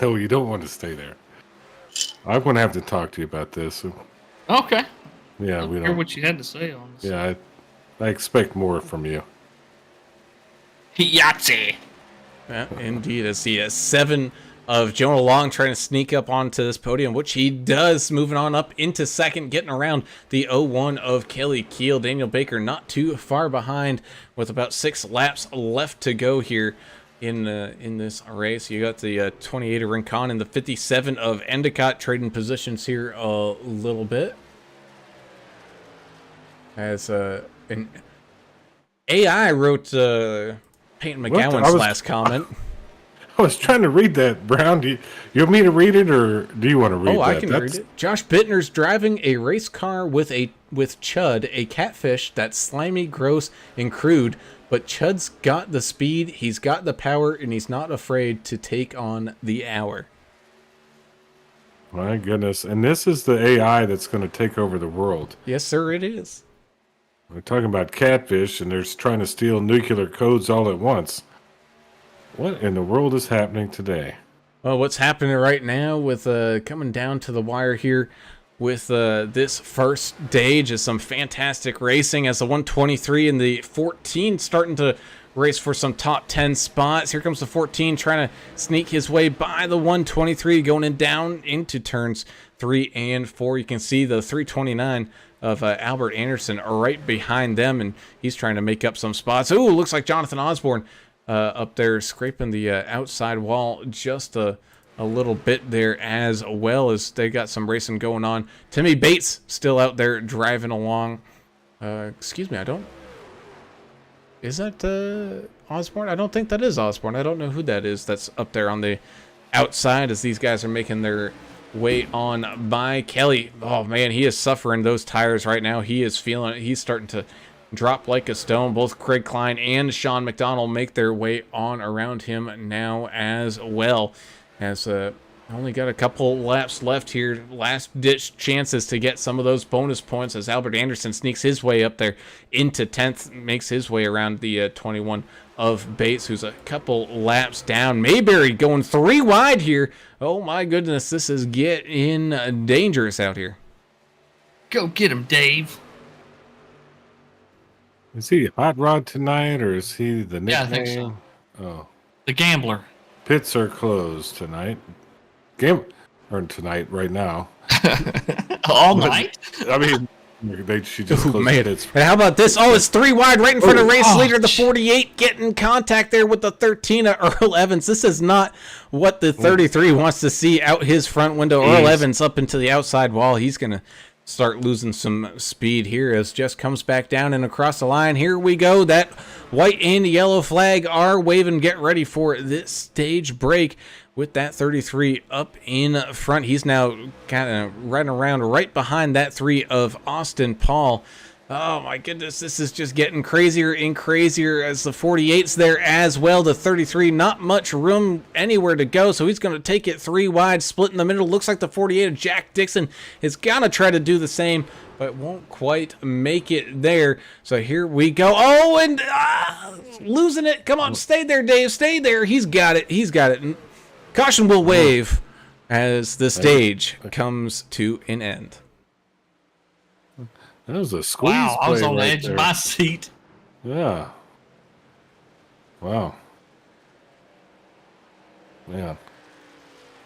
No, you don't want to stay there. I'm going to have to talk to you about this. Okay. Yeah, we don't hear what you had to say on this. Yeah, I expect more from you. Yahtzee. Yeah, indeed. As the 7 of Jonah Long trying to sneak up onto this podium, which he does, moving on up into second, getting around the 01 of Kelly Keel. Daniel Baker not too far behind with about 6 laps left to go here in this race. You got the 28 of Rincon and the 57 of Endicott trading positions here a little bit. As an AI wrote Peyton McGowan's last comment. I was trying to read that, Brown. Do you want me to read it, or do you want to read that? I can read it. Josh Bittner's driving a race car with Chud, a catfish that's slimy, gross, and crude, but Chud's got the speed, he's got the power, and he's not afraid to take on the hour. My goodness. And this is the AI that's going to take over the world. Yes, sir, it is. We're talking about catfish, and they're trying to steal nuclear codes all at once. What in the world is happening today? Well, what's happening right now with coming down to the wire here with this first stage is some fantastic racing, as the 123 and the 14 starting to race for some top 10 spots. Here comes the 14 trying to sneak his way by the 123, going in down into turns 3 and 4. You can see the 329 of Albert Anderson right behind them, and he's trying to make up some spots. Ooh, looks like Jonathan Osborne up there scraping the outside wall just a little bit there, as well as they got some racing going on. Timmy Bates still out there driving along. Excuse me, is that Osborne? I don't think that is Osborne. I don't know who that is that's up there on the outside, as these guys are making their way on by Kelly. Oh man, he is suffering those tires right now. He is feeling it. He's starting to drop like a stone. Both Craig Klein and Sean McDonald make their way on around him now as well, as only got a couple laps left here. Last ditch chances to get some of those bonus points, as Albert Anderson sneaks his way up there into 10th, makes his way around the 21 of Bates, who's a couple laps down. Mayberry going 3 wide here. Oh my goodness, this is getting dangerous out here. Go get him, Dave. Is he Hot Rod tonight, or is he the nickname? Yeah, I think so. Oh. The Gambler. Pits are closed tonight. Or tonight, right now. All night? I mean, she just closed pits. And how about this? Oh, it's 3 wide right in front of race leader. The 48 getting contact there with the 13 of Earl Evans. This is not what the 33 wants to see out his front window. Earl Evans up into the outside wall. He's going to start losing some speed here as Jess comes back down and across the line. Here we go. That white and yellow flag are waving. Get ready for this stage break with that 33 up in front. He's now kind of running around right behind that 3 of Austin Paul. Oh my goodness, this is just getting crazier and crazier as the 48's there as well. The 33, not much room anywhere to go, so he's going to take it 3 wide, split in the middle. Looks like the 48 of Jack Dixon is going to try to do the same, but won't quite make it there. So here we go. Oh, and losing it. Come on, stay there, Dave. Stay there. He's got it. He's got it. Caution will wave as the stage comes to an end. That was a squeeze. Wow, I was play on the right edge there. of my seat. Yeah. Wow. Man.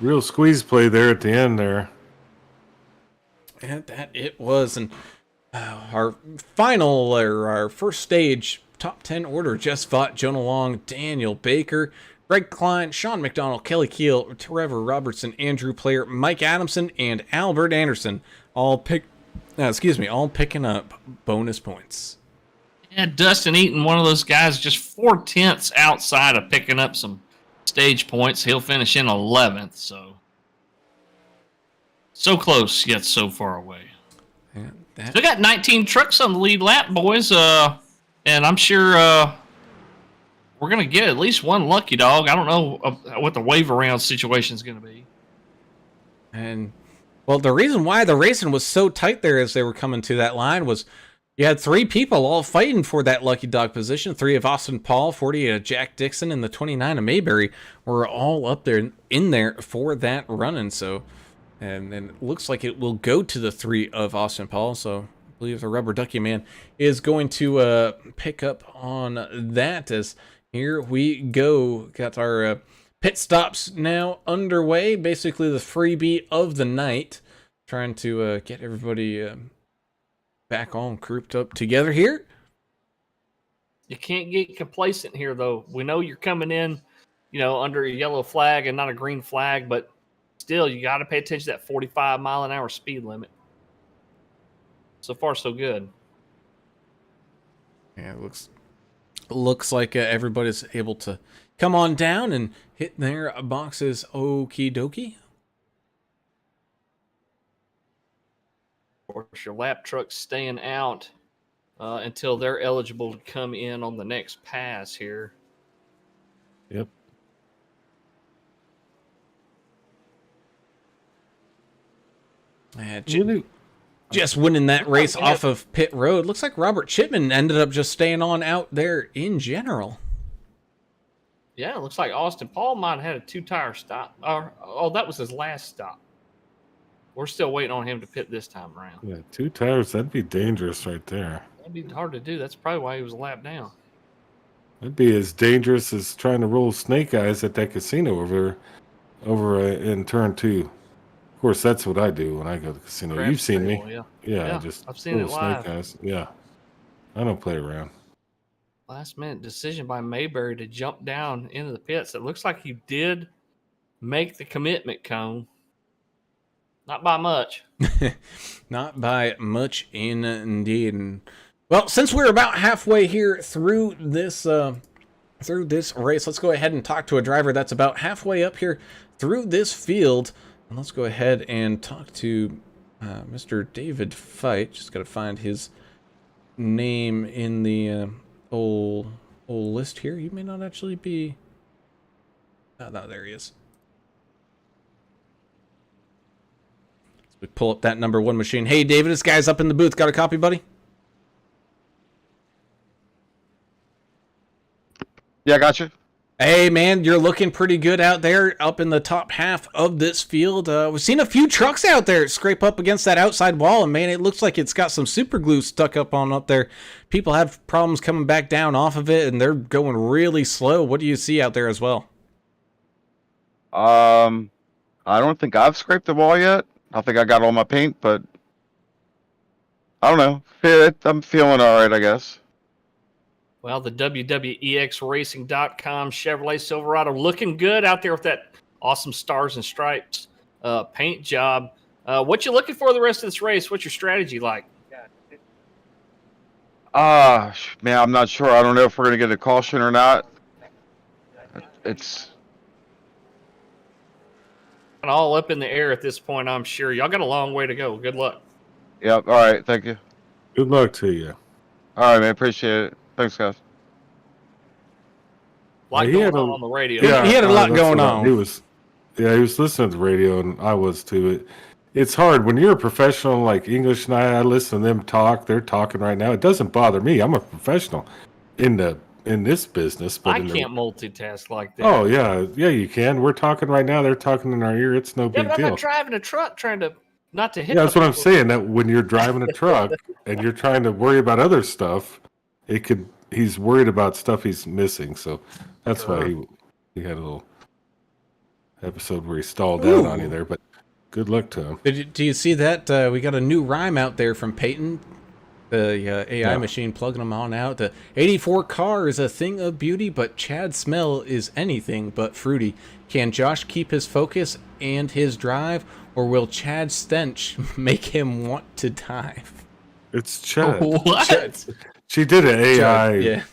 Real squeeze play there at the end there. And that it was. And our final, or our first stage top 10 order just fought Jonah Long, Daniel Baker, Greg Klein, Sean McDonald, Kelly Keel, Trevor Robertson, Andrew Player, Mike Adamson, and Albert Anderson all picking up bonus points. Yeah, Dustin Eaton, one of those guys, just 4/10 outside of picking up some stage points. He'll finish in 11th, so close yet so far away. Yeah, We got 19 trucks on the lead lap, boys, and I'm sure we're gonna get at least one lucky dog. I don't know what the wave around situation is gonna be. And well, the reason why the racing was so tight there as they were coming to that line was you had 3 people all fighting for that lucky dog position. 3 of Austin Paul, 48 of Jack Dixon, and the 29 of Mayberry were all up there in there for that running. So, and it looks like it will go to the 3 of Austin Paul. So I believe the Rubber Ducky Man is going to pick up on that as here we go. Got our pit stops now underway. Basically the freebie of the night. Trying to get everybody back on grouped up together here. You can't get complacent here, though. We know you're coming in, under a yellow flag and not a green flag, but still, you got to pay attention to that 45-mile-an-hour speed limit. So far, so good. Yeah, it looks like everybody's able to come on down and hit their boxes. Okie dokie. Of course, your lap truck's staying out until they're eligible to come in on the next pass here. Yep. Just winning that race off of pit road. Looks like Robert Chipman ended up just staying on out there in general. Yeah, it looks like Austin Paul might have had a 2-tire stop. That was his last stop. We're still waiting on him to pit this time around. Yeah, 2 tires, that'd be dangerous right there. That'd be hard to do. That's probably why he was a lap down. That'd be as dangerous as trying to roll snake eyes at that casino over in turn 2. Of course, that's what I do when I go to the casino. Crab You've seen me. table, Yeah, Yeah, just I've seen it roll live. snake eyes. Yeah. I don't play around. Last minute decision by Mayberry to jump down into the pits. It looks like he did make the commitment cone. Not by much. Not by much indeed. And, well, since we're about halfway here through this race, let's go ahead and talk to a driver that's about halfway up here through this field. And let's go ahead and talk to Mr. David Fite. Just got to find his name in the old list here. You may not actually be... Oh, no, there he is. We pull up that number 1 machine. Hey, David, this guy's up in the booth. Got a copy, buddy? Yeah, I got you. Hey, man, you're looking pretty good out there up in the top half of this field. We've seen a few trucks out there scrape up against that outside wall, and, man, it looks like it's got some super glue stuck up there. People have problems coming back down off of it, and they're going really slow. What do you see out there as well? I don't think I've scraped the wall yet. I think I got all my paint, but I don't know. I'm feeling all right, I guess. Well, the WWEXRacing.com Chevrolet Silverado looking good out there with that awesome stars and stripes paint job. What you looking for the rest of this race? What's your strategy like? Man, I'm not sure. I don't know if we're gonna get a caution or not. It's All up in the air at this point, I'm sure. Y'all got a long way to go. Good luck. Yep. All right. Thank you. Good luck to you. All right, man. Appreciate it. Thanks, guys. A lot He going had a- on the radio. He had a lot that's going what on. He was listening to the radio, and I was too. It's hard when you're a professional like English and I listen to them talk. They're talking right now. It doesn't bother me. I'm a professional in this business. But I can't multitask like that. Oh yeah, you can. We're talking right now. They're talking in our ear. It's no yeah, big but I'm deal. not driving a truck trying to not to hit. Yeah, that's the what I'm people. saying. That when you're driving a truck and you're trying to worry about other stuff, he's worried about stuff he's missing. So that's why he had a little episode where he stalled out on you there. But good luck to him. Do you see that? We got a new rhyme out there from Peyton, the AI machine plugging them on out. The 84 car is a thing of beauty, but Chad's smell is anything but fruity. Can Josh keep his focus and his drive, or will Chad's stench make him want to dive? It's Chad. What? She did an AI Chad, yeah.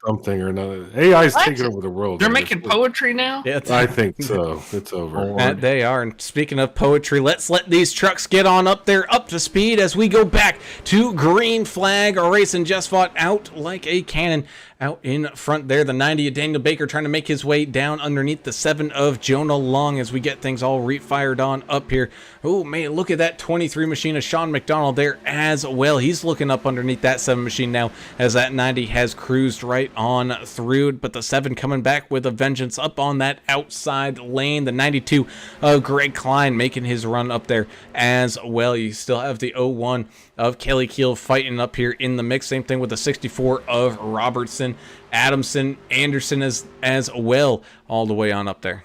something or another. AI's What? taking over the world. They're making poetry now? Yeah, I think so. It's over. That they are. And speaking of poetry, let's let these trucks get on up there, up to speed as we go back to green flag racing. Just fought out like a cannon out in front there. The 90 of Daniel Baker trying to make his way down underneath the 7 of Jonah Long as we get things all refired on up here. Oh, man, look at that 23 machine of Sean McDonald there as well. He's looking up underneath that 7 machine now as that 90 has cruised right on through. But the 7 coming back with a vengeance up on that outside lane. The 92 of Greg Klein making his run up there as well. You still have the 01 of Kelly Keel fighting up here in the mix. Same thing with the 64 of Robertson, Adamson, Anderson as well, all the way on up there.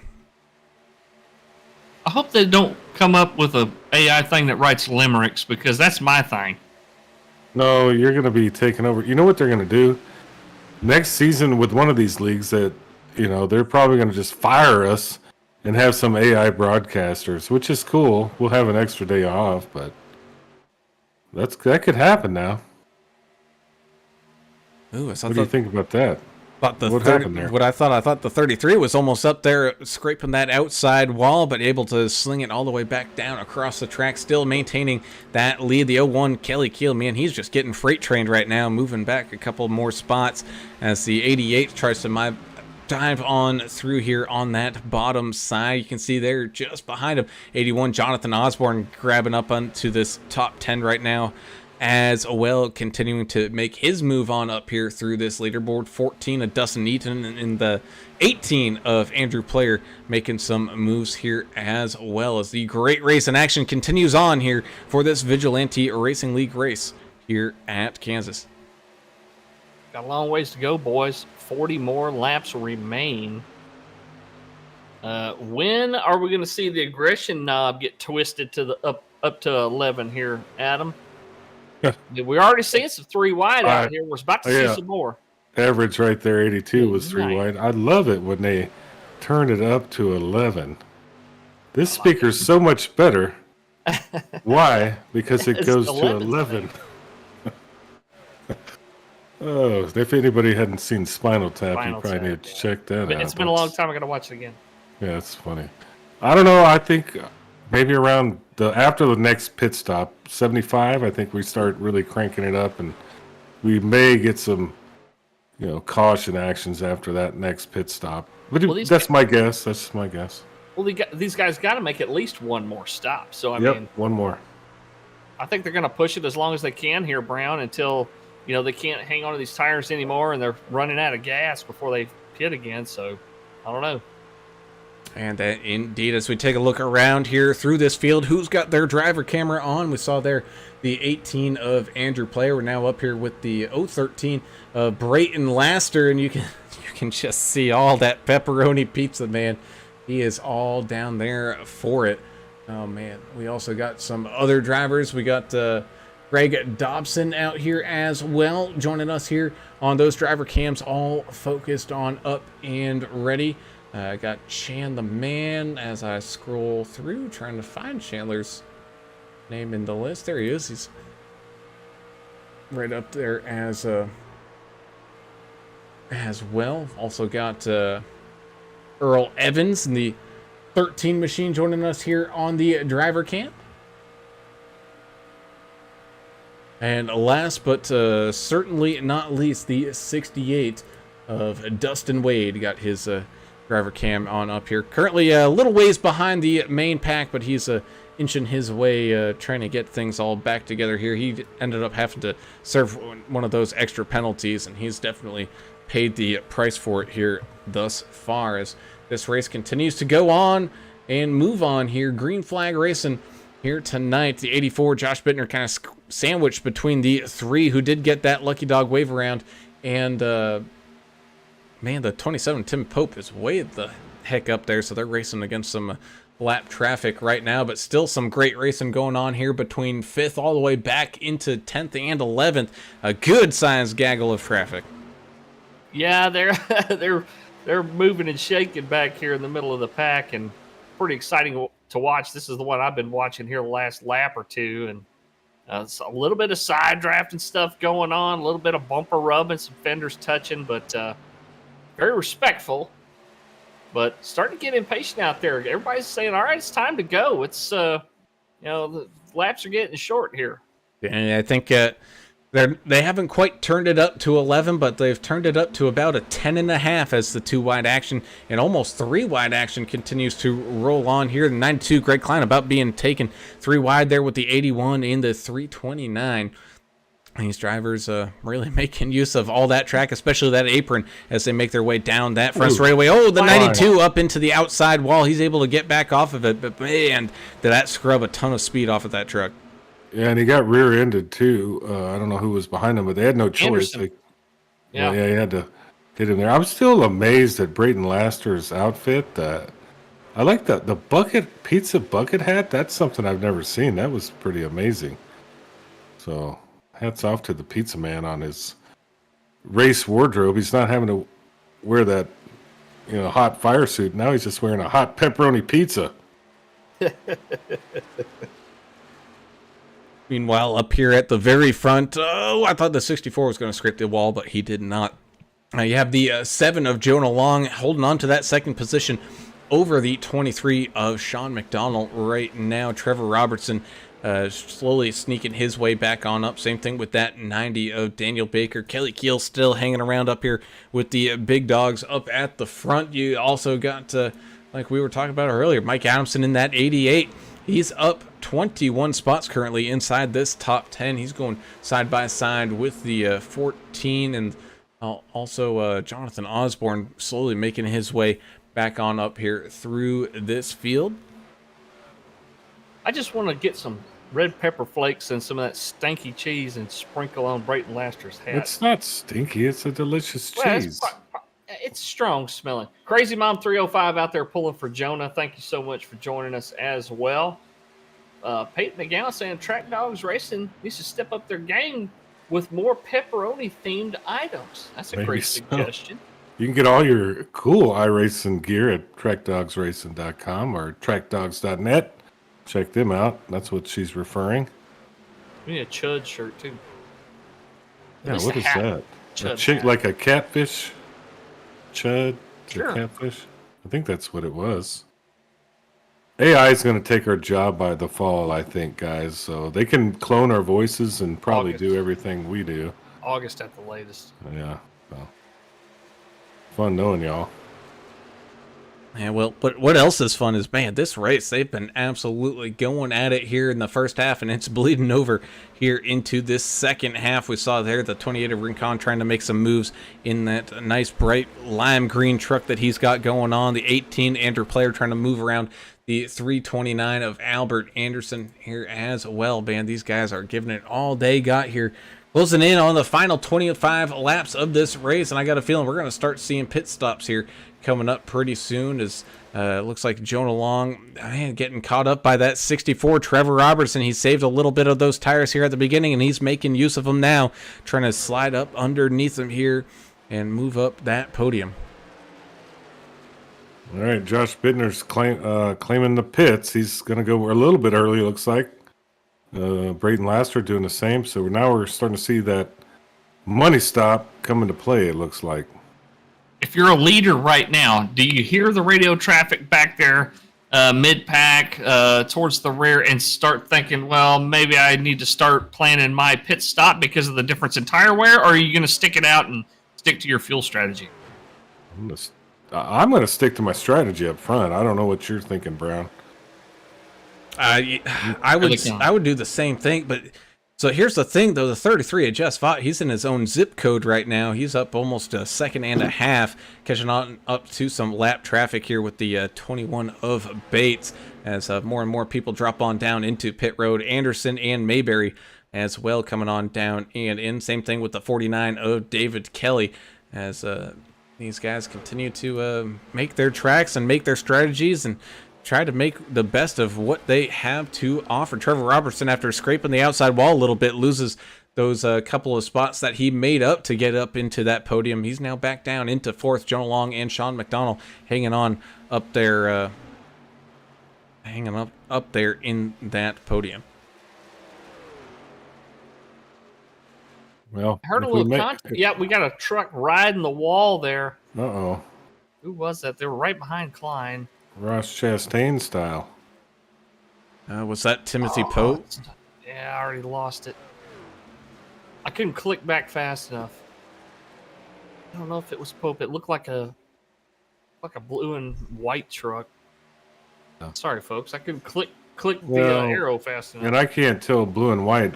I hope they don't come up with a AI thing that writes limericks, because that's my thing. No, you're going to be taking over. You know what they're going to do? Next season with one of these leagues that, they're probably going to just fire us and have some AI broadcasters, which is cool. We'll have an extra day off, but that could happen now. Ooh, What do you think about that? Thought the What 30 happened there? What I thought the 33 was almost up there scraping that outside wall, but able to sling it all the way back down across the track, still maintaining that lead. The 01 Kelly Keel, man, he's just getting freight trained right now, moving back a couple more spots as the 88 tries to dive on through here on that bottom side. You can see there just behind him, 81 Jonathan Osborne grabbing up onto this top 10 right now as well, continuing to make his move on up here through this leaderboard. 14 of Dustin Eaton and the 18 of Andrew Player making some moves here as well, as the great race in action continues on here for this Vigilante Racing League race here at Kansas. Got a long ways to go, boys. 40 more laps remain. When are we going to see the aggression knob get twisted to the up to 11 here, Adam? We're already seeing some 3 wide out here. We're about to see some more. Average right there, 82 was 3 Nice. wide. I love it when they turn it up to 11. This speaker's so much better. Why? Because it It's goes to 11. 11. Oh, if anybody hadn't seen Spinal Tap, Spinal you probably Tap, need to check that out. It's been a long time. I got to watch it again. Yeah, it's funny. I don't know. I think maybe around after the next pit stop, 75, I think we start really cranking it up, and we may get some, caution actions after that next pit stop. But that's my guess. That's my guess. Well, these guys got to make at least one more stop. So, I Yep, mean, one more. I think they're going to push it as long as they can here, Brown, until, they can't hang on to these tires anymore and they're running out of gas before they pit again. So, I don't know. And indeed, as we take a look around here through this field, who's got their driver camera on? We saw there the 18 of Andrew Player. We're now up here with the 013 of Brayton Laster, and you can just see all that pepperoni pizza, man. He is all down there for it. Oh, man. We also got some other drivers. We got Greg Dobson out here as well, joining us here on those driver cams, all focused on up and ready. I got Chan the Man as I scroll through, trying to find Chandler's name in the list. There he is. He's right up there as well. Also got Earl Evans in the 13 machine joining us here on the driver cam. And last but certainly not least, the 68 of Dustin Wade got his driver cam on up here. Currently a little ways behind the main pack, but he's inching his way, trying to get things all back together here. He ended up having to serve one of those extra penalties, and he's definitely paid the price for it here thus far as this race continues to go on and move on here. Green flag racing here tonight. The 84, Josh Bittner, kind of sandwiched between the three who did get that lucky dog wave around. And, man, the 27, Tim Pope, is way the heck up there. So they're racing against some lap traffic right now. But still some great racing going on here between 5th all the way back into 10th and 11th. A good-sized gaggle of traffic. Yeah, they're moving and shaking back here in the middle of the pack, and pretty exciting to watch. This is the one I've been watching here the last lap or two, and it's a little bit of side drafting stuff going on, a little bit of bumper rubbing, some fenders touching, but very respectful. But starting to get impatient out there. Everybody's saying, "All right, it's time to go." It's the laps are getting short here. And I think they haven't quite turned it up to 11, but they've turned it up to about a 10.5 as the 2 wide action and almost 3 wide action continues to roll on here. The 92, Greg Klein, about being taken 3 wide there with the 81 in the 329. These drivers really making use of all that track, especially that apron, as they make their way down that front straightaway. Oh, the 92 up into the outside wall. He's able to get back off of it, but man, did that scrub a ton of speed off of that truck. Yeah, and he got rear-ended too. I don't know who was behind him, but they had no choice. He had to get in there. I'm still amazed at Brayton Laster's outfit. I like the pizza bucket hat. That's something I've never seen. That was pretty amazing. So hats off to the pizza man on his race wardrobe. He's not having to wear that hot fire suit. Now he's just wearing a hot pepperoni pizza. Meanwhile, up here at the very front, I thought the 64 was going to scrape the wall, but he did not. You have the 7 of Jonah Long holding on to that second position over the 23 of Sean McDonald right now. Trevor Robertson slowly sneaking his way back on up. Same thing with that 90 of Daniel Baker. Kelly Keel still hanging around up here with the big dogs up at the front. You also got, like we were talking about earlier, Mike Adamson in that 88. He's up 21 spots currently inside this top 10. He's going side by side with the 14, and also Jonathan Osborne slowly making his way back on up here through this field. I just want to get some red pepper flakes and some of that stinky cheese and sprinkle on Brayton Laster's hat. It's not stinky. It's a delicious cheese. It's strong smelling. Crazy Mom 305 out there pulling for Jonah. Thank you so much for joining us as well. Peyton McGowan saying Track Dogs Racing needs to step up their game with more pepperoni themed items. That's a great suggestion. You can get all your cool iRacing gear at trackdogsracing.com or trackdogs.net. Check them out. That's what she's referring. We need a Chud shirt too. Yeah, what is that? Chud Like a catfish? Chud? Sure. Catfish? I think that's what it was. AI is going to take our job by the fall, I think, guys. So they can clone our voices and probably do everything we do. August at the latest. Yeah. So. Fun knowing y'all. Yeah, well, but what else is fun is, man, this race, they've been absolutely going at it here in the first half, and it's bleeding over here into this second half. We saw there the 28 of Rincon trying to make some moves in that nice bright lime green truck that he's got going on. The 18 Andrew Player trying to move around the 329 of Albert Anderson here as well. Man, these guys are giving it all they got here. Closing in on the final 25 laps of this race, and I got a feeling we're going to start seeing pit stops here coming up pretty soon, as it looks like Jonah Long, man, getting caught up by that 64 Trevor Robertson. He saved a little bit of those tires here at the beginning, and he's making use of them now, trying to slide up underneath them here and move up that podium. All right, Josh Bittner's claiming the pits. He's going to go a little bit early, looks like. Braden Laster doing the same. So now we're starting to see that money stop come into play, it looks like. If you're a leader right now, do you hear the radio traffic back there mid-pack towards the rear and start thinking, well, maybe I need to start planning my pit stop because of the difference in tire wear, or are you going to stick it out and stick to your fuel strategy? I'm going to stick to my strategy up front. I don't know what you're thinking, Brown. I would do the same thing, but so here's the thing though: the 33 at Just Fought, he's in his own zip code right now. He's up almost a second and a half, catching on up to some lap traffic here with the 21 of Bates, as more and more people drop on down into pit road. Anderson and Mayberry as well coming on down and in. Same thing with the 49 of David Kelly, as these guys continue to make their tracks and make their strategies and try to make the best of what they have to offer. Trevor Robertson, after scraping the outside wall a little bit, loses those couple of spots that he made up to get up into that podium. He's now back down into fourth. Jonah Long and Sean McDonald hanging on up there, up there in that podium. Well, I heard a little contact. Yeah, we got a truck riding the wall there. Uh-oh. Who was that? They were right behind Klein. Ross Chastain style. Was that Timothy Pope? Yeah, I already lost it. I couldn't click back fast enough. I don't know if it was Pope. It looked like a blue and white truck. Oh. Sorry, folks. I couldn't click the arrow fast enough. And I can't tell blue and white.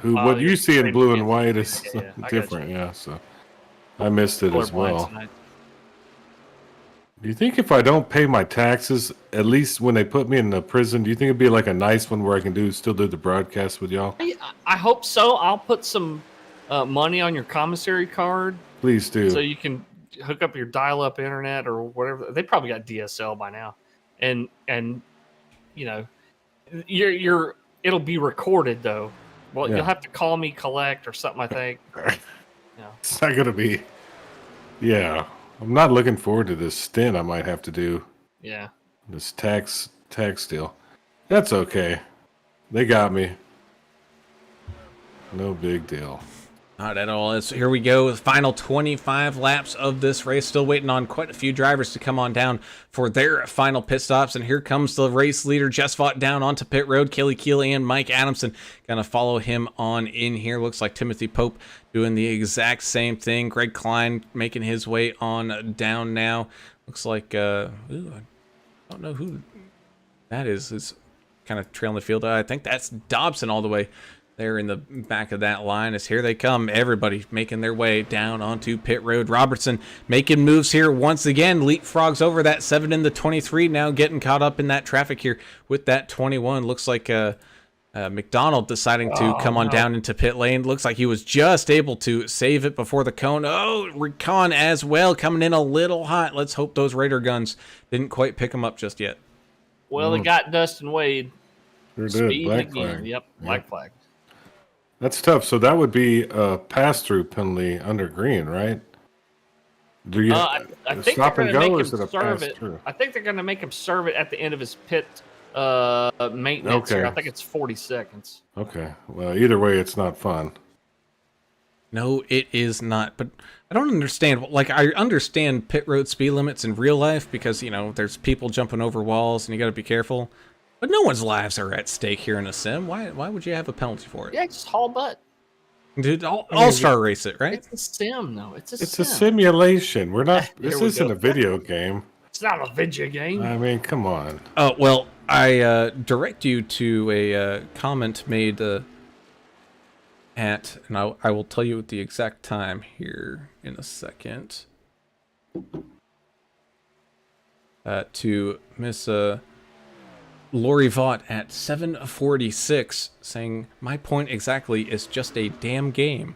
What you see in blue and white is different. Yeah, so I missed it as well. Tonight. Do you think if I don't pay my taxes, at least when they put me in the prison, do you think it'd be like a nice one where I can still do the broadcast with y'all? I hope so. I'll put some money on your commissary card. Please do. So you can hook up your dial-up internet or whatever. They probably got DSL by now, and you know, it'll be recorded though. Well, you'll have to call me collect or something. I think. It's not gonna be. Yeah. I'm not looking forward to this stint I might have to do. Yeah. This tax deal. That's okay. They got me. No big deal. Not at all. Here we go. The final 25 laps of this race. Still waiting on quite a few drivers to come on down for their final pit stops. And here comes the race leader. Just Fought down onto pit road. Kelly Keel and Mike Adamson gonna follow him on in here. Looks like Timothy Pope doing the exact same thing. Greg Klein making his way on down now. Looks like I don't know who that is. Is kind of trailing the field. I think that's Dobson all the way there in the back of that line. As here they come, everybody making their way down onto pit road. Robertson making moves here once again, leapfrogs over that 7 in the 23, now getting caught up in that traffic here with that 21. Looks like McDonald deciding to come on down into pit lane. Looks like he was just able to save it before the cone. Oh, Recon as well, coming in a little hot. Let's hope those Raider guns didn't quite pick him up just yet. Well, they got Dustin Wade. Sure did. Black flag. Yep, black flag. That's tough. So that would be a pass-through penalty under green, right? Do you I think stop they're and going to go, or make is him it a serve it. pass-through? I think they're going to make him serve it at the end of his pit maintenance. Okay. Here. I think it's 40 seconds. Okay. Well, either way, it's not fun. No, it is not. But I don't understand. Like, I understand pit road speed limits in real life because, you know, there's people jumping over walls and you got to be careful. But no one's lives are at stake here in a sim. Why would you have a penalty for it? Yeah, just haul butt. Dude, all-star race it, right? It's a sim, though. It's a simulation. We're not. Here This we isn't go. a video game. It's not a video game. I mean, come on. Oh, well, I direct you to a comment made at, and I will tell you the exact time here in a second. To Miss Lori Vaught at 7:46, saying, "My point exactly is just a damn game."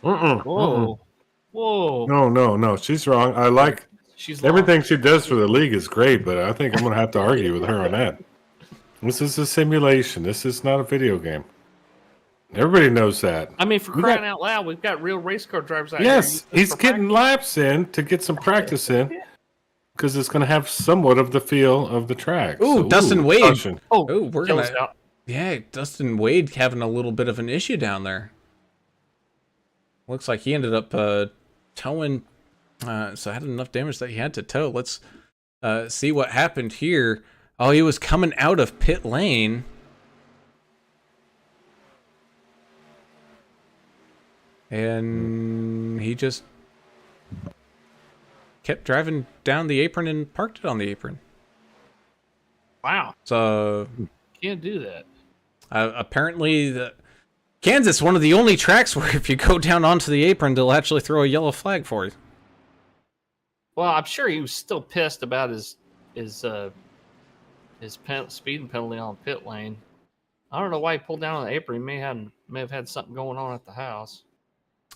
Whoa. Whoa. No. She's wrong. I like She's everything she does for the league is great, but I think I'm going to have to argue with her on that. This is a simulation. This is not a video game. Everybody knows that. I mean, for crying out loud, we've got real race car drivers out here. Yes, he's getting laps in to get some practice in because it's going to have somewhat of the feel of the track. Ooh, Dustin Wade. Caution. Oh, we're Kelly's gonna. out. Yeah, Dustin Wade having a little bit of an issue down there. Looks like he ended up towing, so had enough damage that he had to tow. Let's see what happened here. Oh, he was coming out of pit lane. And he just kept driving down the apron and parked it on the apron. Wow. So Can't do that. apparently, Kansas, one of the only tracks where if you go down onto the apron, they'll actually throw a yellow flag for you. Well, I'm sure he was still pissed about his speeding penalty on pit lane. I don't know why he pulled down on the apron. He may have had something going on at the house.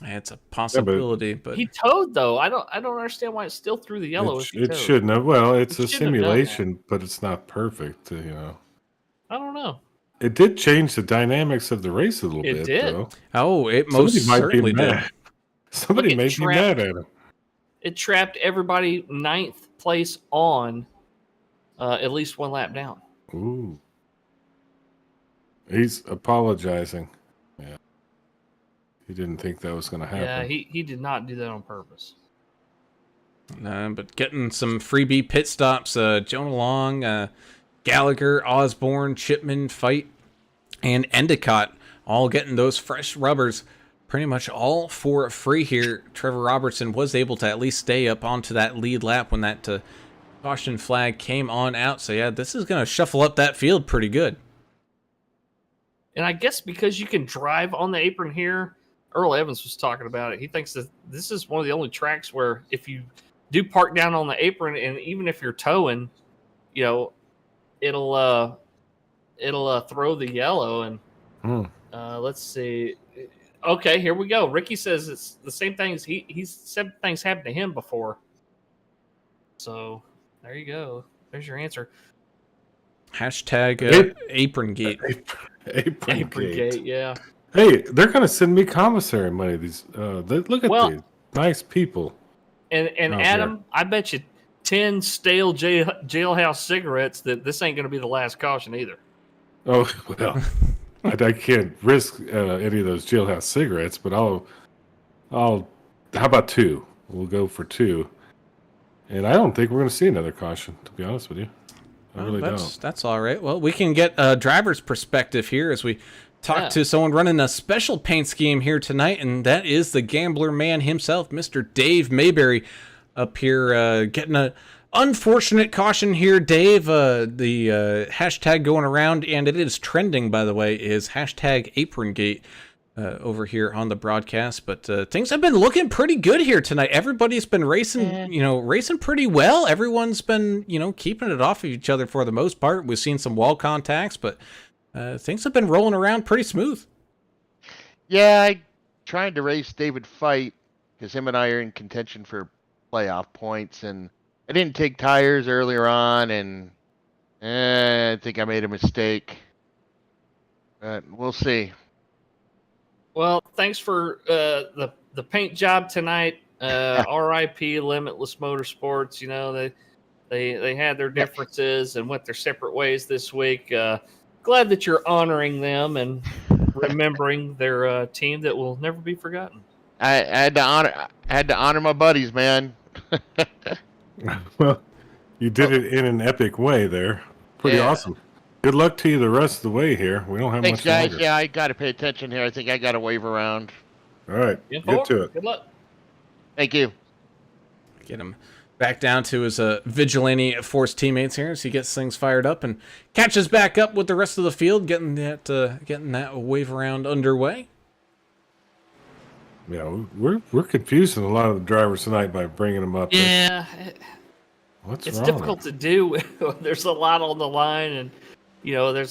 It's a possibility, but He towed though. I don't understand why it still threw the yellow. It shouldn't have. Well, it's It a shouldn't have done that. simulation, but it's not perfect. You know, I don't know. it did change the dynamics of the race a little It bit, did. though. oh, it most certainly did. Somebody Look at may be mad at him. It trapped everybody 9th place on at least one lap down. Ooh, he's apologizing. Yeah, he didn't think that was going to happen. Yeah, he did not do that on purpose. But getting some freebie pit stops, Jonah Long, Gallagher, Osborne, Chipman, Fight, and Endicott all getting those fresh rubbers pretty much all for free here. Trevor Robertson was able to at least stay up onto that lead lap when that caution flag came on out. So yeah, this is going to shuffle up that field pretty good. And I guess because you can drive on the apron here, Earl Evans was talking about it. He thinks that this is one of the only tracks where if you do park down on the apron, and even if you're towing, you know, it'll throw the yellow. And let's see. Okay, here we go. Ricky says it's the same thing as he's said things happened to him before. So there you go. There's your answer. Hashtag apron gate. Apron gate. Yeah. Hey, they're going to send me commissary money. These look at these nice people. And out Adam, there. I bet you 10 stale jailhouse cigarettes that this ain't going to be the last caution either. Oh well, I can't risk any of those jailhouse cigarettes, but I'll. How about 2? We'll go for 2. And I don't think we're going to see another caution, to be honest with you. I really don't. That's all right. Well, we can get a driver's perspective here as we talk to someone running a special paint scheme here tonight, and that is the gambler man himself, Mr. Dave Mayberry, up here getting a unfortunate caution here. Dave, the hashtag going around, and it is trending, by the way, is hashtag ApronGate over here on the broadcast. But things have been looking pretty good here tonight. Everybody's been racing, racing pretty well. Everyone's been, keeping it off of each other for the most part. We've seen some wall contacts, but things have been rolling around pretty smooth. Yeah, I tried to race David Fight because him and I are in contention for playoff points, and I didn't take tires earlier on, and I think I made a mistake. But we'll see. Well, thanks for the paint job tonight. RIP Limitless Motorsports. They had their differences and went their separate ways this week. Glad that you're honoring them and remembering their team that will never be forgotten. I had to honor my buddies, man. Well, you did it in an epic way there. Pretty awesome. Good luck to you the rest of the way here. We don't have Thanks, much guys. longer. Yeah, I got to pay attention here. I think I got to wave around. All right, get to it. Good luck. Thank you. Get him back down to his vigilante force teammates here as he gets things fired up and catches back up with the rest of the field, getting that wave around underway. Yeah, we're confusing a lot of the drivers tonight by bringing them up. Yeah, What's it's wrong? difficult to do. There's a lot on the line, and the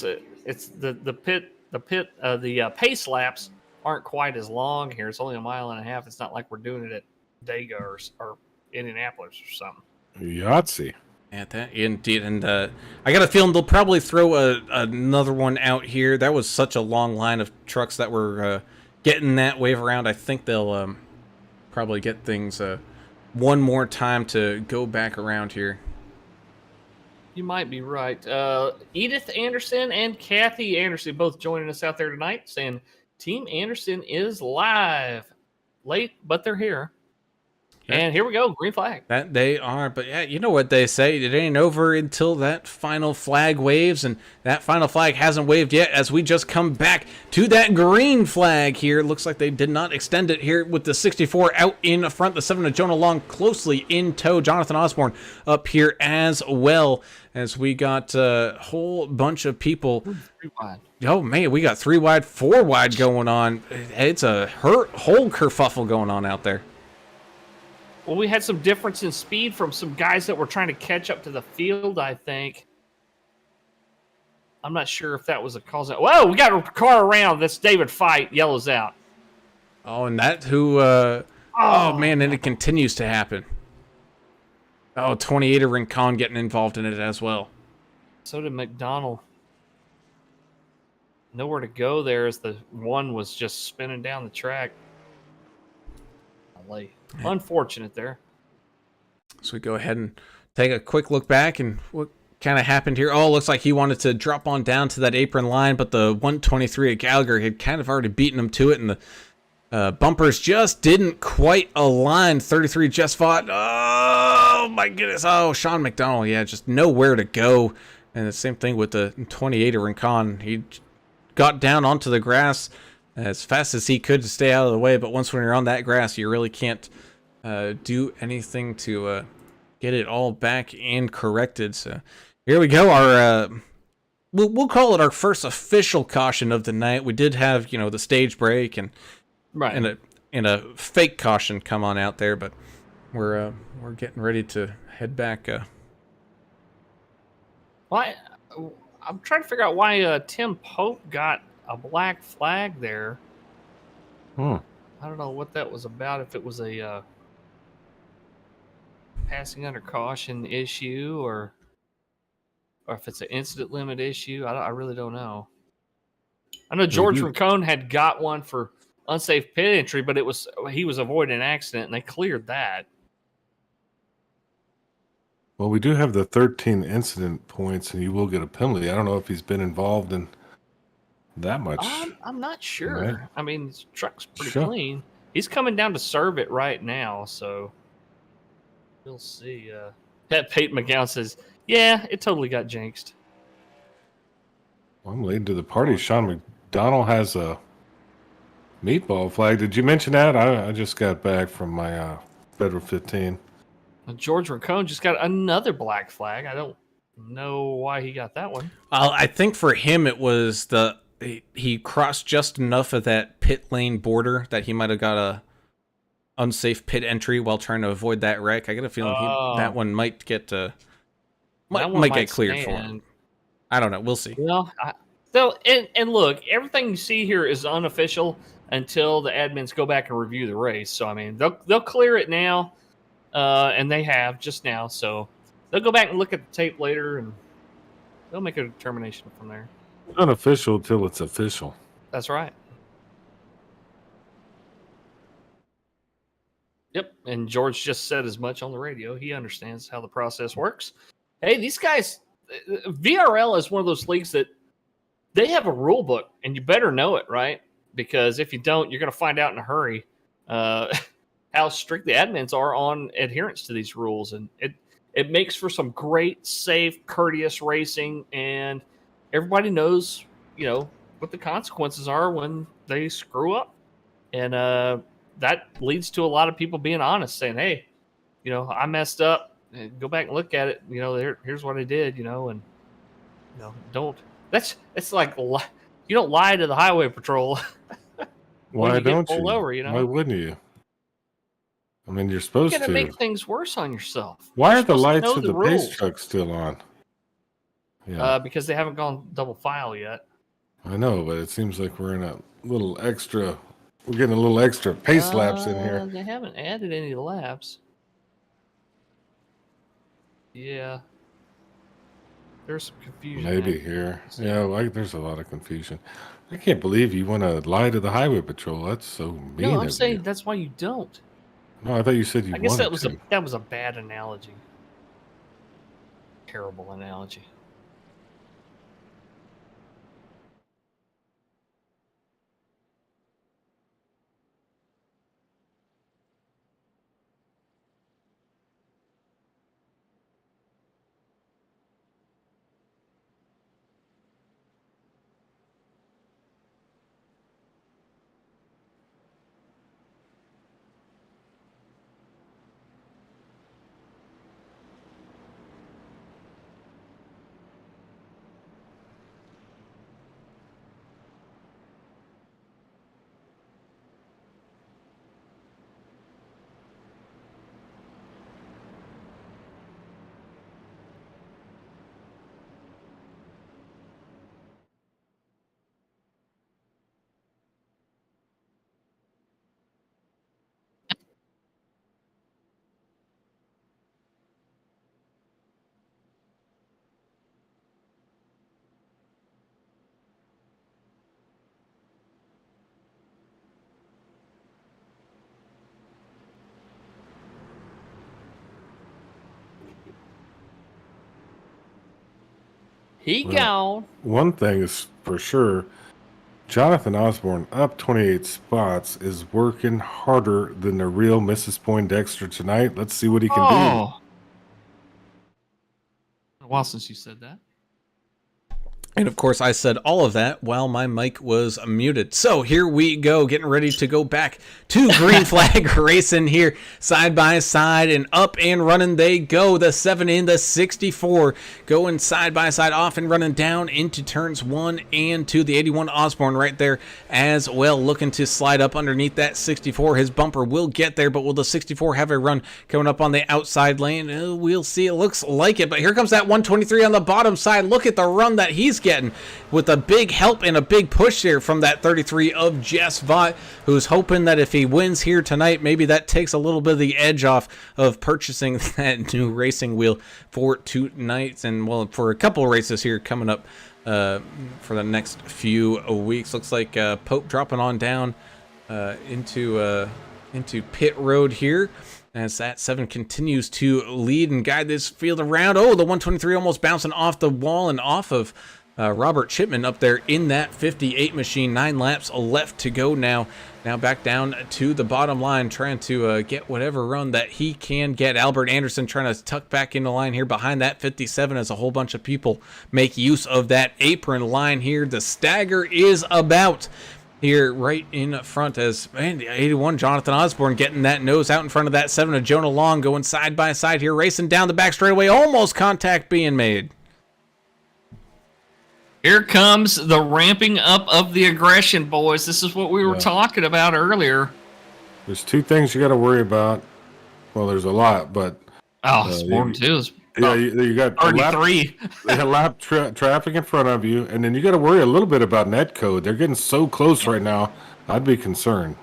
pace laps aren't quite as long here. It's only a mile and a half. It's not like we're doing it at Dega or Indianapolis or something. Yahtzee. Yeah, that indeed, and I got a feeling they'll probably throw another one out here. That was such a long line of trucks that were getting that wave around. I think they'll probably get things one more time to go back around here. You might be right. Edith Anderson and Kathy Anderson both joining us out there tonight, saying Team Anderson is live. Late, but they're here. Yeah. And here we go, green flag. That they are, but yeah, you know what they say. It ain't over until that final flag waves, and that final flag hasn't waved yet as we just come back to that green flag here. Looks like they did not extend it here with the 64 out in front. The 7 of Jonah Long closely in tow. Jonathan Osborne up here as well, as we got a whole bunch of people. 3 wide. Oh, man, we got 3 wide, 4 wide going on. It's a whole kerfuffle going on out there. Well, we had some difference in speed from some guys that were trying to catch up to the field, I think. I'm not sure if that was a cause. Whoa, we got a car around. That's David Fight. Yellows out. Oh, and that who... oh, man, and it continues to happen. Oh, 28 of Rincon getting involved in it as well. So did McDonald. Nowhere to go there as the one was just spinning down the track. Unfortunate there. So we go ahead and take a quick look back and what kind of happened here. Oh, looks like he wanted to drop on down to that apron line, but the 123 at Gallagher had kind of already beaten him to it, and the bumpers just didn't quite align. 33 just fought. Oh, my goodness. Oh, Sean McDonald, yeah, just nowhere to go. And the same thing with the 28 of Rincon. He got down onto the grass as fast as he could to stay out of the way, but once when you're on that grass, you really can't do anything to get it all back and corrected. So here we go. Our we'll call it our first official caution of the night. We did have, you know, the stage break and Right. and a fake caution come on out there, but we're getting ready to head back. Why? I'm trying to figure out why Tim Pope got a black flag there. I don't know what that was about. If it was a passing under caution issue, or if it's an incident limit issue. I really don't know. I know George Rincon had got one for unsafe pit entry, but he was avoiding an accident, and they cleared that. Well, we do have the 13 incident points, and you will get a penalty. I don't know if he's been involved in that much. I'm not sure. Right. I mean, his truck's pretty Sure. clean. He's coming down to serve it right now, so we'll see. That Peyton McGowan says, "Yeah, it totally got jinxed." Well, I'm late to the party. Sean McDonald has a meatball flag. Did you mention that? I just got back from my Federal 15. George Rincon just got another black flag. I don't know why he got that one. I think for him it was he crossed just enough of that pit lane border that he might have got a unsafe pit entry while trying to avoid that wreck. I got a feeling that one might get might get cleared for him. I don't know. We'll see. Well, and look, everything you see here is unofficial until the admins go back and review the race. So I mean, they'll clear it now, and they have just now. So they'll go back and look at the tape later, and they'll make a determination from there. It's unofficial till it's official. That's right. Yep, and George just said as much on the radio. He understands how the process works. Hey, these guys, VRL is one of those leagues that they have a rule book, and you better know it, right? Because if you don't, you're going to find out in a hurry how strict the admins are on adherence to these rules. And it makes for some great, safe, courteous racing, and everybody knows, you know, what the consequences are when they screw up. And that leads to a lot of people being honest, saying, hey, you know, I messed up. Go back and look at it. You know, here's what I did, you know, and, you know, it's like, you don't lie to the highway patrol. Why don't you? Over, you know? Why wouldn't you? I mean, you're supposed You're to. going to make things worse on yourself. Why You're are the supposed to lights know of the rules. pace truck still on? Yeah, Because they haven't gone double file yet. I know, but it seems like we're in a little extra. We're getting a little extra pace laps in here. They haven't added any laps. Yeah. There's some confusion. Maybe here. Yeah, there's a lot of confusion. I can't believe you want to lie to the highway patrol. That's so mean. No, I'm of saying you. that's why you don't. No, I thought you said you I guess wanted that was to. that was a bad analogy. Terrible analogy. He Well, gone. one thing is for sure, Jonathan Osborne, up 28 spots, is working harder than the real Mrs. Poindexter tonight. Let's see what he can do. Oh. A while since you said that. And of course, I said all of that while my mic was muted. So here we go, getting ready to go back to green flag racing here, side by side, and up and running they go. The 7 and the 64 going side by side, off and running down into turns 1 and 2. The 81 Osborne right there as well, looking to slide up underneath that 64. His bumper will get there, but will the 64 have a run coming up on the outside lane? We'll see. It looks like it, but here comes that 123 on the bottom side. Look at the run that he's getting with a big help and a big push there from that 33 of Jess Vaught, who's hoping that if he wins here tonight, maybe that takes a little bit of the edge off of purchasing that new racing wheel for tonight and, well, for a couple of races here coming up for the next few weeks. Looks like Pope dropping on down into pit road here as that 7 continues to lead and guide this field around. Oh, the 123 almost bouncing off the wall and off of Robert Chipman up there in that 58 machine. 9 laps left to go now. Now back down to the bottom line, trying to get whatever run that he can get. Albert Anderson trying to tuck back into line here behind that 57 as a whole bunch of people make use of that apron line here. The stagger is about here right in front as, man, the 81 Jonathan Osborne getting that nose out in front of that 7 of Jonah Long, going side by side here, racing down the back straightaway, almost contact being made. Here comes the ramping up of the aggression, boys. This is what we were talking about earlier. There's 2 things you got to worry about. Well, there's a lot, but Swarm 2 is you got 33. lap traffic in front of you, and then you got to worry a little bit about netcode. They're getting so close right now. I'd be concerned.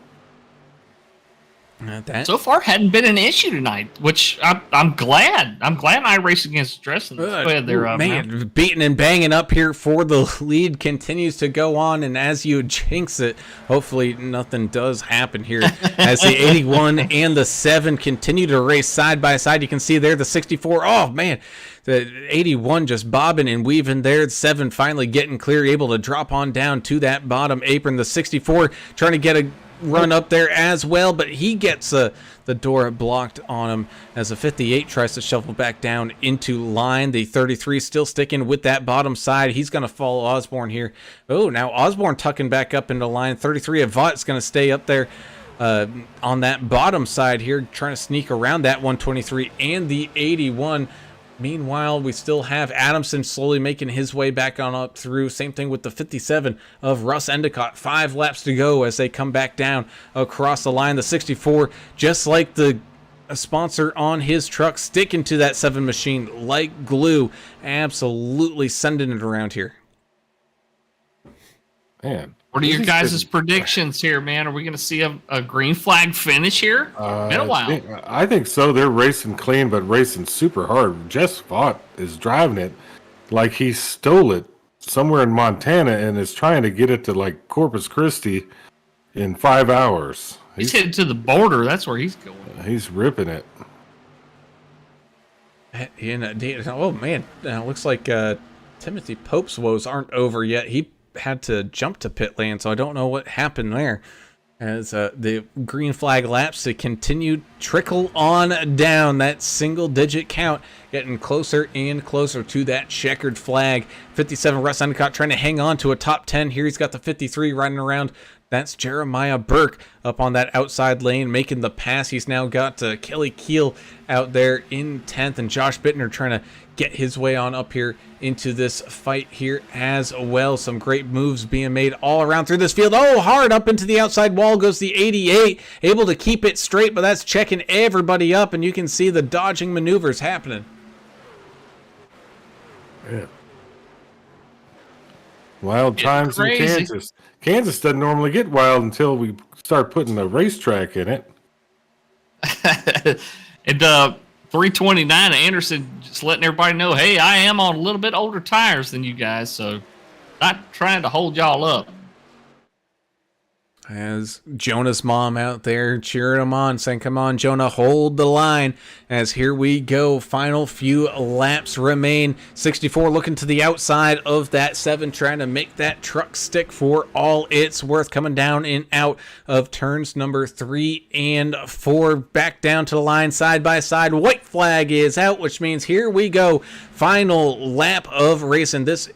So far, hadn't been an issue tonight, which I'm glad. I'm glad I raced against Dresden. Go ahead there, man, beating and banging up here for the lead continues to go on, and as you jinx it, hopefully nothing does happen here as the 81 and the 7 continue to race side by side. You can see there the 64. Oh, man. The 81 just bobbing and weaving there. The 7 finally getting clear, able to drop on down to that bottom apron. The 64 trying to get a run up there as well, but he gets the door blocked on him as the 58 tries to shuffle back down into line. The 33 still sticking with that bottom side. He's going to follow Osborne here. Oh, now Osborne tucking back up into line. 33 of Vaught's going to stay up there on that bottom side here, trying to sneak around that 123 and the 81. Meanwhile, we still have Adamson slowly making his way back on up through. Same thing with the 57 of Russ Endicott. 5 laps to go as they come back down across the line. The 64, just like the sponsor on his truck, sticking to that 7 machine like glue. Absolutely sending it around here. Man. What are your guys' predictions here, man? Are we going to see a green flag finish here? Been a while. I think so. They're racing clean, but racing super hard. Jess Vaught is driving it like he stole it somewhere in Montana and is trying to get it to like Corpus Christi in 5 hours. He's headed to the border. That's where he's going. He's ripping it. Indeed. Oh man, looks like Timothy Pope's woes aren't over yet. He had to jump to pit lane, so I don't know what happened there. As the green flag laps to continue trickle on down, that single-digit count getting closer and closer to that checkered flag. 57 Russ Endicott trying to hang on to a top 10 here. He's got the 53 running around. That's Jeremiah Burke up on that outside lane making the pass. He's now got Kelly Keel out there in 10th, and Josh Bittner trying to get his way on up here into this fight here as well. Some great moves being made all around through this field. Oh, hard up into the outside wall goes the 88, able to keep it straight, but that's checking everybody up, and you can see the dodging maneuvers happening. Yeah. Wild times in Kansas. Kansas doesn't normally get wild until we start putting a racetrack in it. And 329 Anderson just letting everybody know, hey, I am on a little bit older tires than you guys, so not trying to hold y'all up. As Jonah's mom out there cheering him on, saying, come on, Jonah, hold the line. As here we go, final few laps remain. 64 looking to the outside of that 7, trying to make that truck stick for all it's worth. Coming down and out of turns number 3 and 4. Back down to the line, side by side. White flag is out, which means here we go. Final lap of racing. This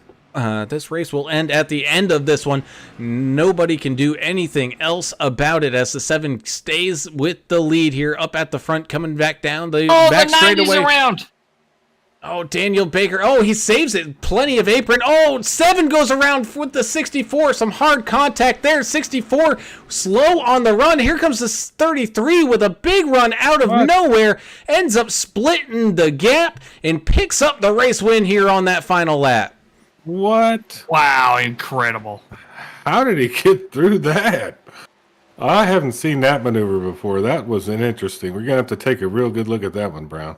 race will end at the end of this one. Nobody can do anything else about it as the 7 stays with the lead here up at the front, coming back down the back straightaway. Around. Oh, Daniel Baker. Oh, he saves it. Plenty of apron. Oh, 7 goes around with the 64. Some hard contact there. 64 slow on the run. Here comes the 33 with a big run out of nowhere. Ends up splitting the gap and picks up the race win here on that final lap. What? Wow, incredible. How did he get through that? I haven't seen that maneuver before. That was an interesting. We're going to have to take a real good look at that one, Brown.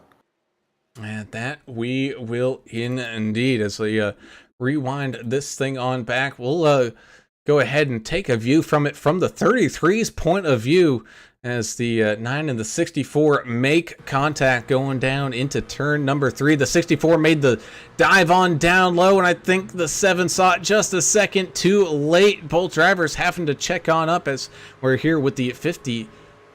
And that we will indeed. As we rewind this thing on back, we'll go ahead and take a view from it from the 33's point of view as the 9 and the 64 make contact going down into turn number 3. The 64 made the dive on down low, and I think the 7 saw it just a second too late. Both drivers having to check on up as we're here with the 58,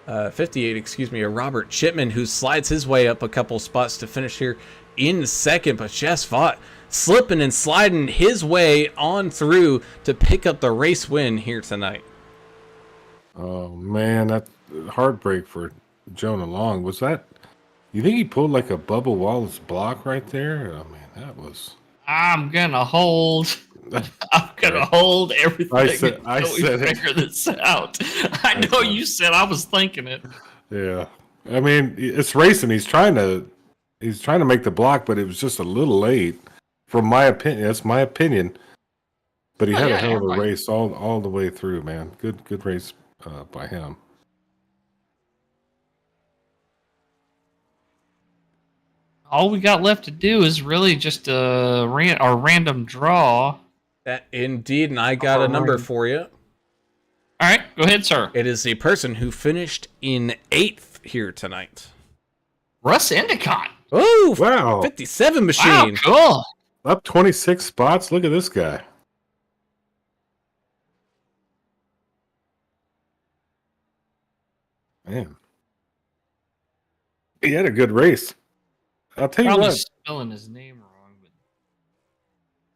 Robert Chipman, who slides his way up a couple spots to finish here in second, but just fought slipping and sliding his way on through to pick up the race win here tonight. Oh, man, that's heartbreak for Jonah Long. Was that, you think he pulled like a Bubba Wallace block right there? I mean, that was... I'm going to hold everything I said figure this out. I know you said I was thinking it. Yeah. I mean, it's racing. He's trying to make the block, but it was just a little late. From my opinion, that's my opinion. But he had a hell of a race all the way through, man. Good race by him. All we got left to do is really just our random draw. That indeed, and I got a number for you. All right, go ahead, sir. It is the person who finished in 8th here tonight. Russ Endicott. Oh, wow. 57 machine. Wow, cool. Up 26 spots. Look at this guy. Man. He had a good race. I'll tell you Probably what. spelling his name wrong.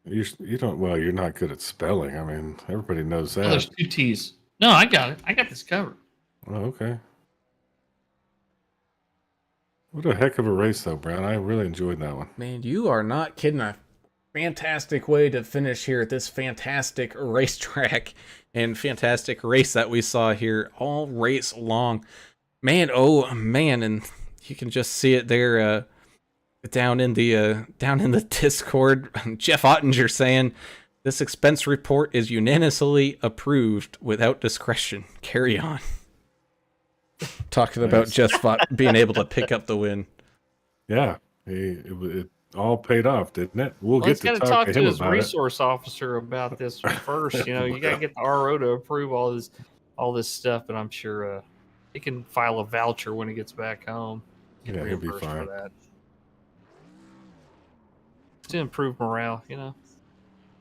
But... You don't, well, you're not good at spelling. I mean, everybody knows that. Oh, there's 2 T's. No, I got it. I got this covered. Oh, okay. What a heck of a race, though, Brown. I really enjoyed that one. Man, you are not kidding. A fantastic way to finish here at this fantastic racetrack and fantastic race that we saw here all race long. Man, oh man, and you can just see it there down in the Discord. Jeff Ottinger saying this expense report is unanimously approved without discretion. Carry on. Talking about Jeff being able to pick up the win. Yeah, it all paid off, didn't it? We'll get to talk to to him his about resource officer about this first. You know, you got to get the RO to approve all this stuff, and I'm sure he can file a voucher when he gets back home. Yeah, he'll be fine. For that. to improve morale. Oh,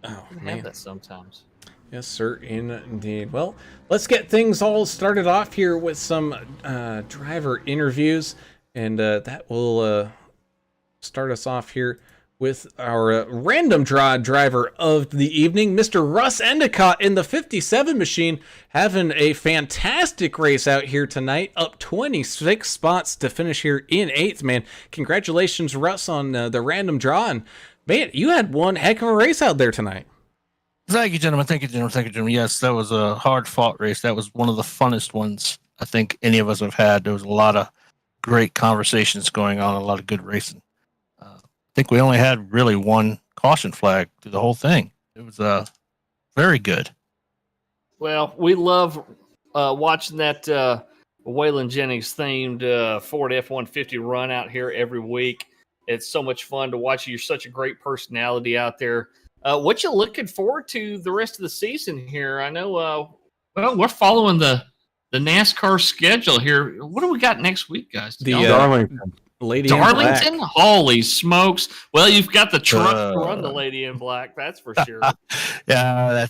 You can man. have that sometimes. Yes, sir, indeed. Well, let's get things all started off here with some driver interviews, and that will start us off here with our random draw driver of the evening, Mr. Russ Endicott in the 57 machine, having a fantastic race out here tonight, up 26 spots to finish here in 8th, man. Congratulations, Russ, on the random draw, and man, you had one heck of a race out there tonight. Thank you, gentlemen. Thank you, gentlemen. Thank you, gentlemen. Yes, that was a hard-fought race. That was one of the funnest ones I think any of us have had. There was a lot of great conversations going on, a lot of good racing. I think we only had really one caution flag through the whole thing. It was very good. Well, we love watching that Waylon Jennings themed Ford F-150 run out here every week. It's so much fun to watch. You're such a great personality out there. What you looking forward to the rest of the season here? I know. Well, we're following the NASCAR schedule here. What do we got next week, guys? Darlington. Lady in Black. Darlington? Holy smokes! Well, you've got the truck to run the Lady in Black. That's for sure. Yeah,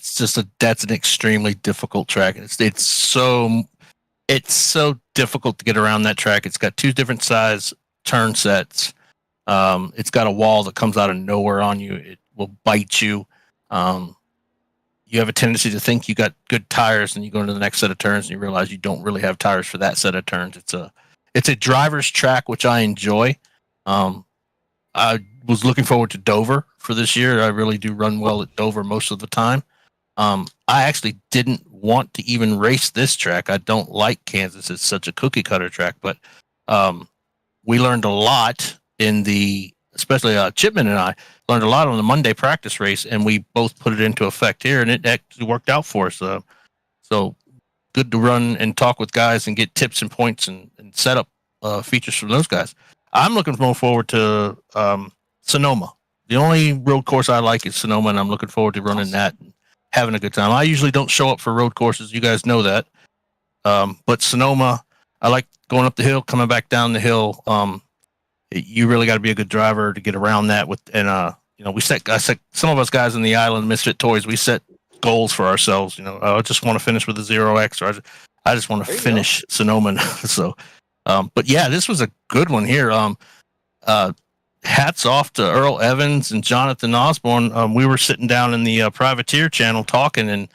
that's an extremely difficult track. It's so difficult to get around that track. It's got two different size turn sets. It's got a wall that comes out of nowhere on you. It will bite you. You have a tendency to think you got good tires, and you go into the next set of turns and you realize you don't really have tires for that set of turns. It's a driver's track, which I enjoy. I was looking forward to Dover for this year. I really do run well at Dover most of the time. I actually didn't want to even race this track. I don't like Kansas. It's such a cookie cutter track, but we learned a lot especially Chipman and I learned a lot on the Monday practice race, and we both put it into effect here, and it actually worked out for us. So good to run and talk with guys and get tips and points and set up features from those guys. I'm looking more forward to Sonoma. The only road course I like is Sonoma, and I'm looking forward to running that and having a good time. I usually don't show up for road courses. You guys know that. But Sonoma, I like going up the hill, coming back down the hill. You really got to be a good driver to get around that. I set some of us guys in the island, Misfit Toys, we set goals for ourselves. I just want to finish with a 0x, or I just want to finish Sonoma. So, but yeah, this was a good one here. Hats off to Earl Evans and Jonathan Osborne. We were sitting down in the Privateer channel talking, and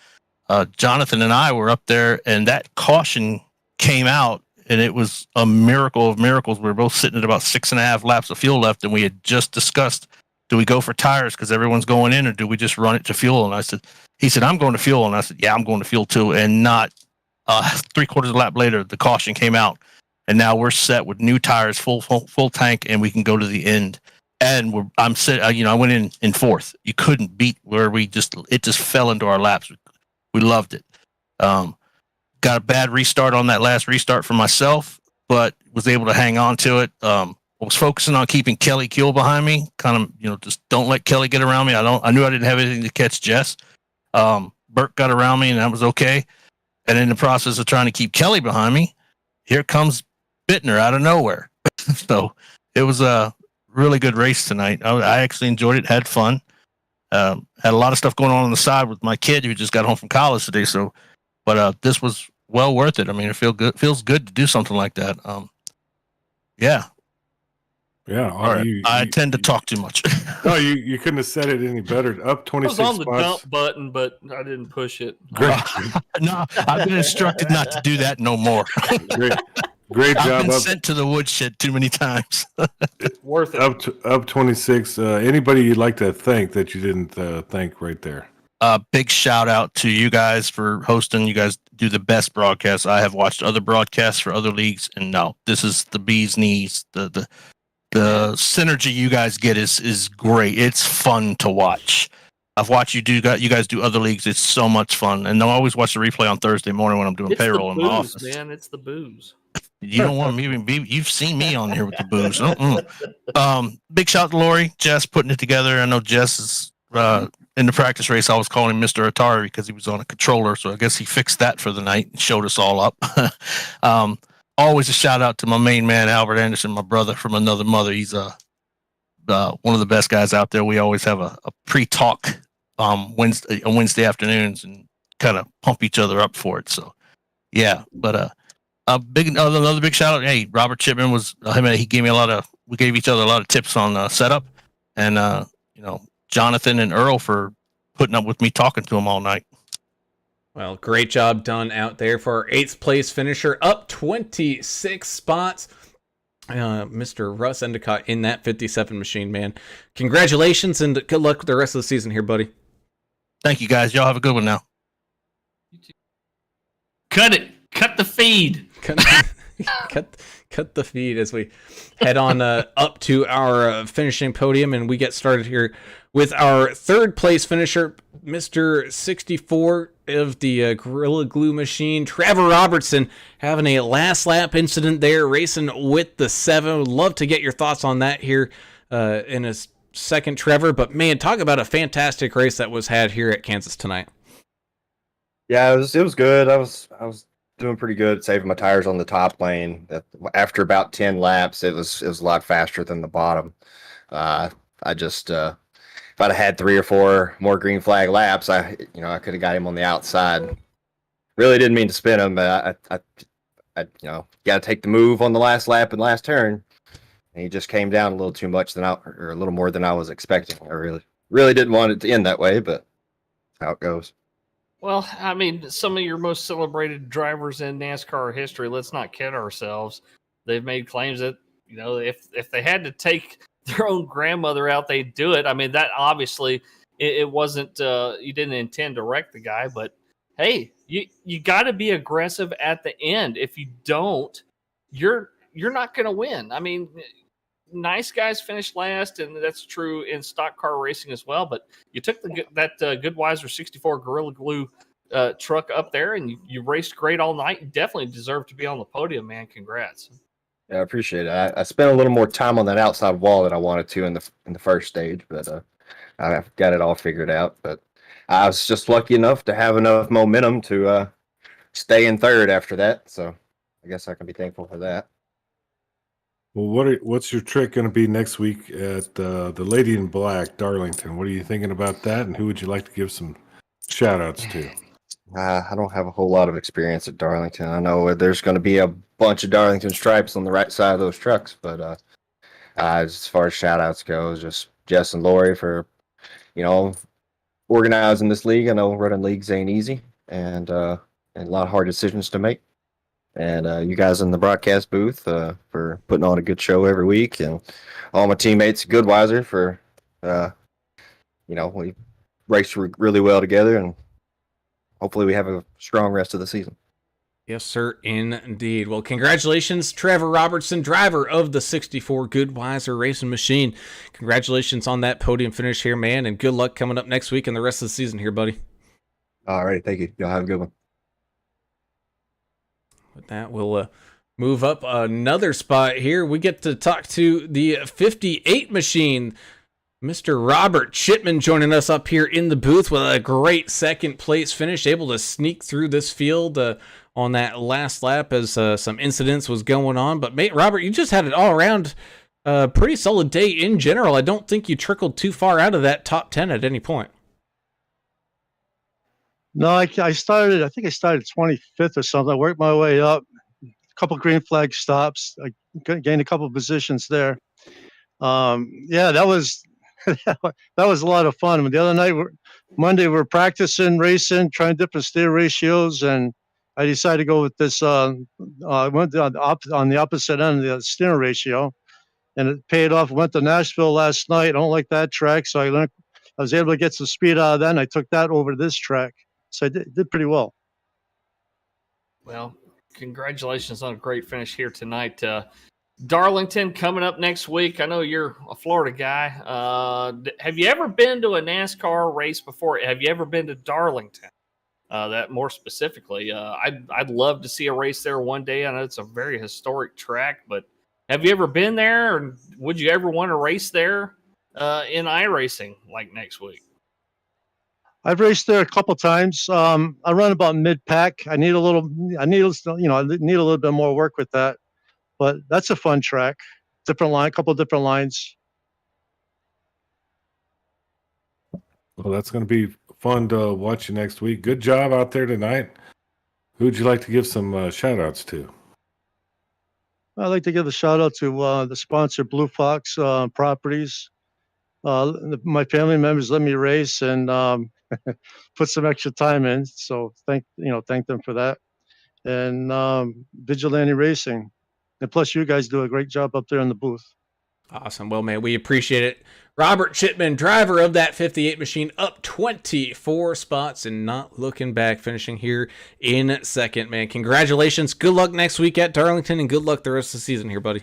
Jonathan and I were up there, and that caution came out, and it was a miracle of miracles. We were both sitting at about 6.5 laps of fuel left, and we had just discussed, do we go for tires because everyone's going in, or do we just run it to fuel? And he said, I'm going to fuel. And I said, yeah, I'm going to fuel too. And not 3/4 of a lap later, the caution came out, and now we're set with new tires, full tank, and we can go to the end. And I went in fourth. You couldn't beat where it just fell into our laps. We loved it. Got a bad restart on that last restart for myself, but was able to hang on to it. I was focusing on keeping Kelly Kuehl behind me. Kind of, just don't let Kelly get around me. I knew I didn't have anything to catch Jess. Burt got around me, and that was okay. And in the process of trying to keep Kelly behind me, here comes Bittner out of nowhere. So it was a really good race tonight. I actually enjoyed it, had fun. Had a lot of stuff going on the side with my kid who just got home from college today. So, but this was well worth it. I mean, it feels good to do something like that. Yeah. Yeah. All right. I tend to talk too much. No, you couldn't have said it any better. Up 26 I was on the spots. dump button, but I didn't push it. No, I've been instructed not to do that no more. Great job. I've been sent to the woodshed too many times. Worth it. Up 26. Anybody you'd like to thank that you didn't thank right there? Big shout out to you guys for hosting. You guys do the best broadcast. I have watched other broadcasts for other leagues, and no, this is the bee's knees. The synergy you guys get is great. It's fun to watch. I've watched you guys do other leagues. It's so much fun, and I always watch the replay on Thursday morning when I'm doing payroll in my office. Man, it's the booze. You don't want me to be. You've seen me on here with the booze. Big shout out to Lori, Jess putting it together. I know Jess is in the practice race. I was calling him Mr. Atari because he was on a controller, so I guess he fixed that for the night and showed us all up. Always a shout out to my main man Albert Anderson, my brother from another mother. He's one of the best guys out there. We always have a pre-talk Wednesday afternoons and kind of pump each other up for it. So yeah, but another big shout out. Hey, Robert Chipman was he gave me we gave each other a lot of tips on setup, and Jonathan and Earl for putting up with me talking to him all night. Well, great job done out there for our 8th place finisher, up 26 spots. Mr. Russ Endicott in that 57 machine, man. Congratulations and good luck with the rest of the season here, buddy. Thank you, guys. Y'all have a good one now. Cut it. Cut the feed. Cut the feed as we head on up to our finishing podium, and we get started here with our 3rd place finisher, Mr. 64 of the Gorilla Glue machine, Trevor Robertson, having a last lap incident there, racing with the 7. Would love to get your thoughts on that here in a second, Trevor. But man, talk about a fantastic race that was had here at Kansas tonight. Yeah, it was good. I was doing pretty good, saving my tires on the top lane. After about 10 laps, it was a lot faster than the bottom. I just if I'd have had 3 or 4 more green flag laps, I could have got him on the outside. Really didn't mean to spin him, but I got to take the move on the last lap and last turn. And he just came down a little too much or a little more than I was expecting. I really didn't want it to end that way, but that's how it goes. Well, I mean, some of your most celebrated drivers in NASCAR history, let's not kid ourselves. They've made claims that, if they had to take their own grandmother out, they'd do it. I mean, that obviously it wasn't, you didn't intend to wreck the guy, but hey, you got to be aggressive at the end. If you don't, you're not going to win. I mean, nice guys finish last, and that's true in stock car racing as well. But you took that Goodweiser 64 Gorilla Glue truck up there, and you raced great all night. You definitely deserve to be on the podium, man. Congrats. Yeah, I appreciate it. I spent a little more time on that outside wall than I wanted to in the first stage, but I've got it all figured out. But I was just lucky enough to have enough momentum to stay in 3rd after that. So I guess I can be thankful for that. Well, what's your trick going to be next week at the Lady in Black, Darlington? What are you thinking about that, and who would you like to give some shout-outs to? I don't have a whole lot of experience at Darlington. I know there's going to be a bunch of Darlington stripes on the right side of those trucks, but as far as shout-outs go, just Jess and Lori for, organizing this league. I know running leagues ain't easy, and a lot of hard decisions to make. And you guys in the broadcast booth for putting on a good show every week, and all my teammates at Goodweiser for, we race really well together, and hopefully we have a strong rest of the season. Yes, sir, indeed. Well, congratulations, Trevor Robertson, driver of the 64 Goodweiser racing machine. Congratulations on that podium finish here, man, and good luck coming up next week and the rest of the season here, buddy. All right, thank you. Y'all have a good one. With that, we'll move up another spot here. We get to talk to the 58 machine, Mr. Robert Chipman, joining us up here in the booth with a great 2nd place finish, able to sneak through this field on that last lap as some incidents was going on. But, mate, Robert, you just had it all around pretty solid day in general. I don't think you trickled too far out of that top 10 at any point. No, I think I started 25th or something. I worked my way up, a couple green flag stops. I gained a couple of positions there. That was that was a lot of fun. The other night, Monday, we're practicing racing, trying different steer ratios, and I decided to go with this. I went on the opposite end of the steering ratio, and it paid off. Went to Nashville last night. I don't like that track, so I was able to get some speed out of that, and I took that over to this track. So I did pretty well. Well, congratulations on a great finish here tonight. Darlington coming up next week. I know you're a Florida guy. Have you ever been to a NASCAR race before? Have you ever been to Darlington? That more specifically, I'd love to see a race there one day. I know it's a very historic track, but have you ever been there? Or would you ever want to race there in iRacing like next week? I've raced there a couple times. I run about mid-pack. I need a little bit more work with that, but that's a fun track. Couple different lines. Well, that's going to be fun to watch you next week. Good job out there tonight. Who'd you like to give some shout outs to? I'd like to give a shout out to the sponsor, Blue Fox Properties. My family members let me race and put some extra time in, so thank them for that. And Vigilante Racing, and plus you guys do a great job up there in the booth. Awesome. Well, man, we appreciate it. Robert Chipman, driver of that 58 machine, up 24 spots and not looking back, finishing here in second, man. Congratulations. Good luck next week at Darlington, and good luck the rest of the season here, buddy.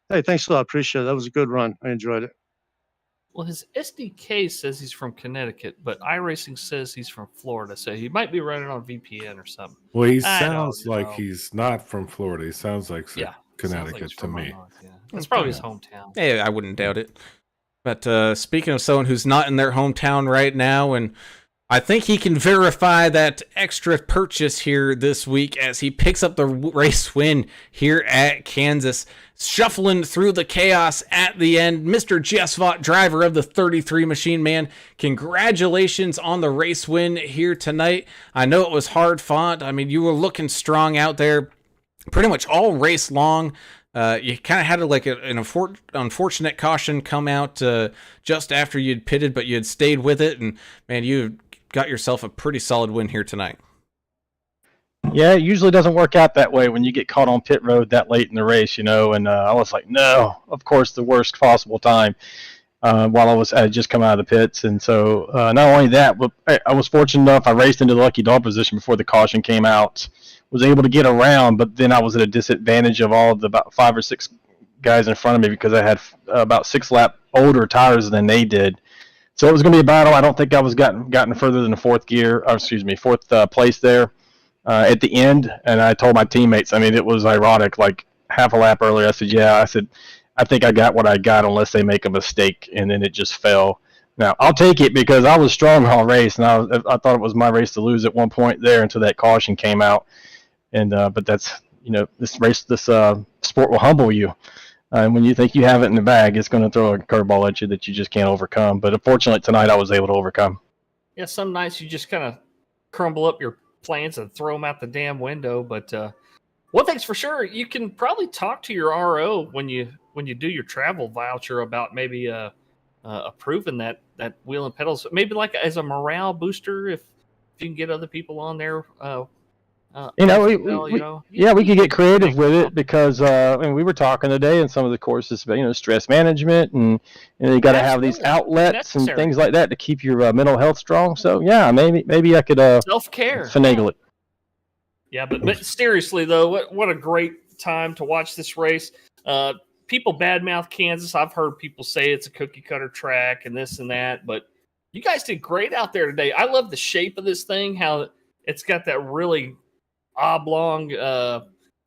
Hey, thanks a lot. Appreciate it. That was a good run. I enjoyed it. Well, his SDK says he's from Connecticut, but iRacing says he's from Florida, so he might be running on VPN or something. Well, he sounds like he's not from Florida. He sounds like Connecticut like to me. North, yeah. That's probably his hometown. Hey, I wouldn't doubt it. But speaking of someone who's not in their hometown right now, and I think he can verify that extra purchase here this week as he picks up the race win here at Kansas. Shuffling through the chaos at the end, Mr. Jess Vaught, driver of the 33 machine, man. Congratulations on the race win here tonight. I know it was hard fought. I mean, you were looking strong out there pretty much all race long. You kind of had an unfortunate caution come out just after you'd pitted, but you had stayed with it, and man, you got yourself a pretty solid win here tonight. Yeah, it usually doesn't work out that way when you get caught on pit road that late in the race, and I was like, no, of course, the worst possible time while I had just come out of the pits. And so not only that, but I was fortunate enough, I raced into the lucky dog position before the caution came out, was able to get around, but then I was at a disadvantage of all of the about 5 or 6 guys in front of me because I had about 6 lap older tires than they did. So it was going to be a battle. I don't think I was gotten further than the fourth place there at the end. And I told my teammates, I mean, it was ironic, like half a lap earlier, I said, I think I got what I got unless they make a mistake. And then it just fell. Now, I'll take it because I was strong all race, and I thought it was my race to lose at one point there until that caution came out. And but that's, this sport will humble you. And when you think you have it in the bag, it's going to throw a curveball at you that you just can't overcome. But unfortunately, tonight I was able to overcome. Yeah, some nights you just kind of crumble up your plans and throw them out the damn window. But one thing's for sure, you can probably talk to your RO when you do your travel voucher about maybe approving that wheel and pedals, maybe like as a morale booster if you can get other people on there. We could get creative with it because we were talking today in some of the courses about stress management and you got to have these outlets and things like that to keep your mental health strong. So yeah, maybe I could self-care finagle it. Yeah, but seriously though, what a great time to watch this race. People badmouth Kansas. I've heard people say it's a cookie cutter track and this and that, but you guys did great out there today. I love the shape of this thing, how it's got that really oblong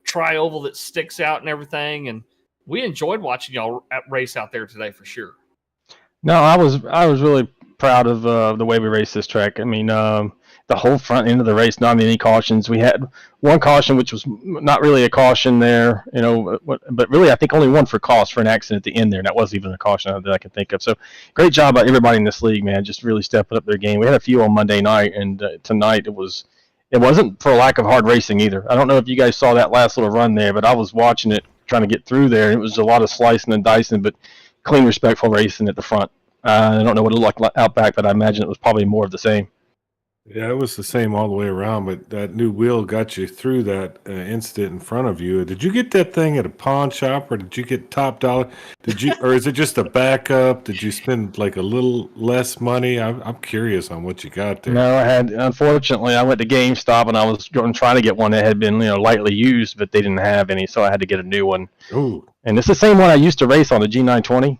tri-oval that sticks out and everything, and we enjoyed watching y'all race out there today for sure. No, I was really proud of the way we raced this track. I mean, the whole front end of the race, not many cautions. We had one caution, which was not really a caution there, but really I think only one for cost for an accident at the end there, and that wasn't even a caution that I can think of. So great job by everybody in this league, man, just really stepping up their game. We had a few on Monday night, and tonight it wasn't for lack of hard racing either. I don't know if you guys saw that last little run there, but I was watching it, trying to get through there. It was a lot of slicing and dicing, but clean, respectful racing at the front. I don't know what it looked like out back, but I imagine it was probably more of the same. Yeah, it was the same all the way around, but that new wheel got you through that incident in front of you. Did you get that thing at a pawn shop, or did you get top dollar? Or is it just a backup? Did you spend like a little less money? I'm curious on what you got there. No, unfortunately, I went to GameStop and I was trying to get one that had been lightly used, but they didn't have any, so I had to get a new one. Ooh. And it's the same one I used to race on, the G920.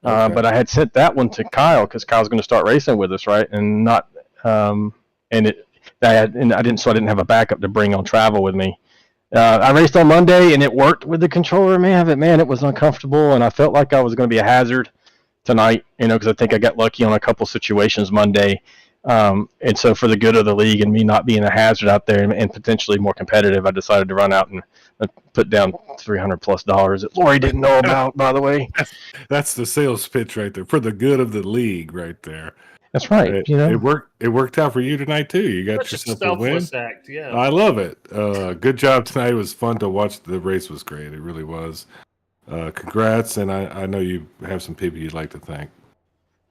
Okay. But I had sent that one to Kyle because Kyle's going to start racing with us, right? And not. I didn't have a backup to bring on travel with me. I raced on Monday and it worked with the controller, man, but man, it was uncomfortable and I felt like I was going to be a hazard tonight, because I think I got lucky on a couple situations Monday. And so for the good of the league and me not being a hazard out there and potentially more competitive, I decided to run out and put down $300+ that Lori didn't know about, by the way. That's the sales pitch right there for the good of the league right there. That's right. It, You know, it worked out for you tonight too. You got Such a yourself a win. selfless act, yeah. I love it. Good job tonight. It was fun to watch. The race was great. It really was. Congrats, and I know you have some people you'd like to thank.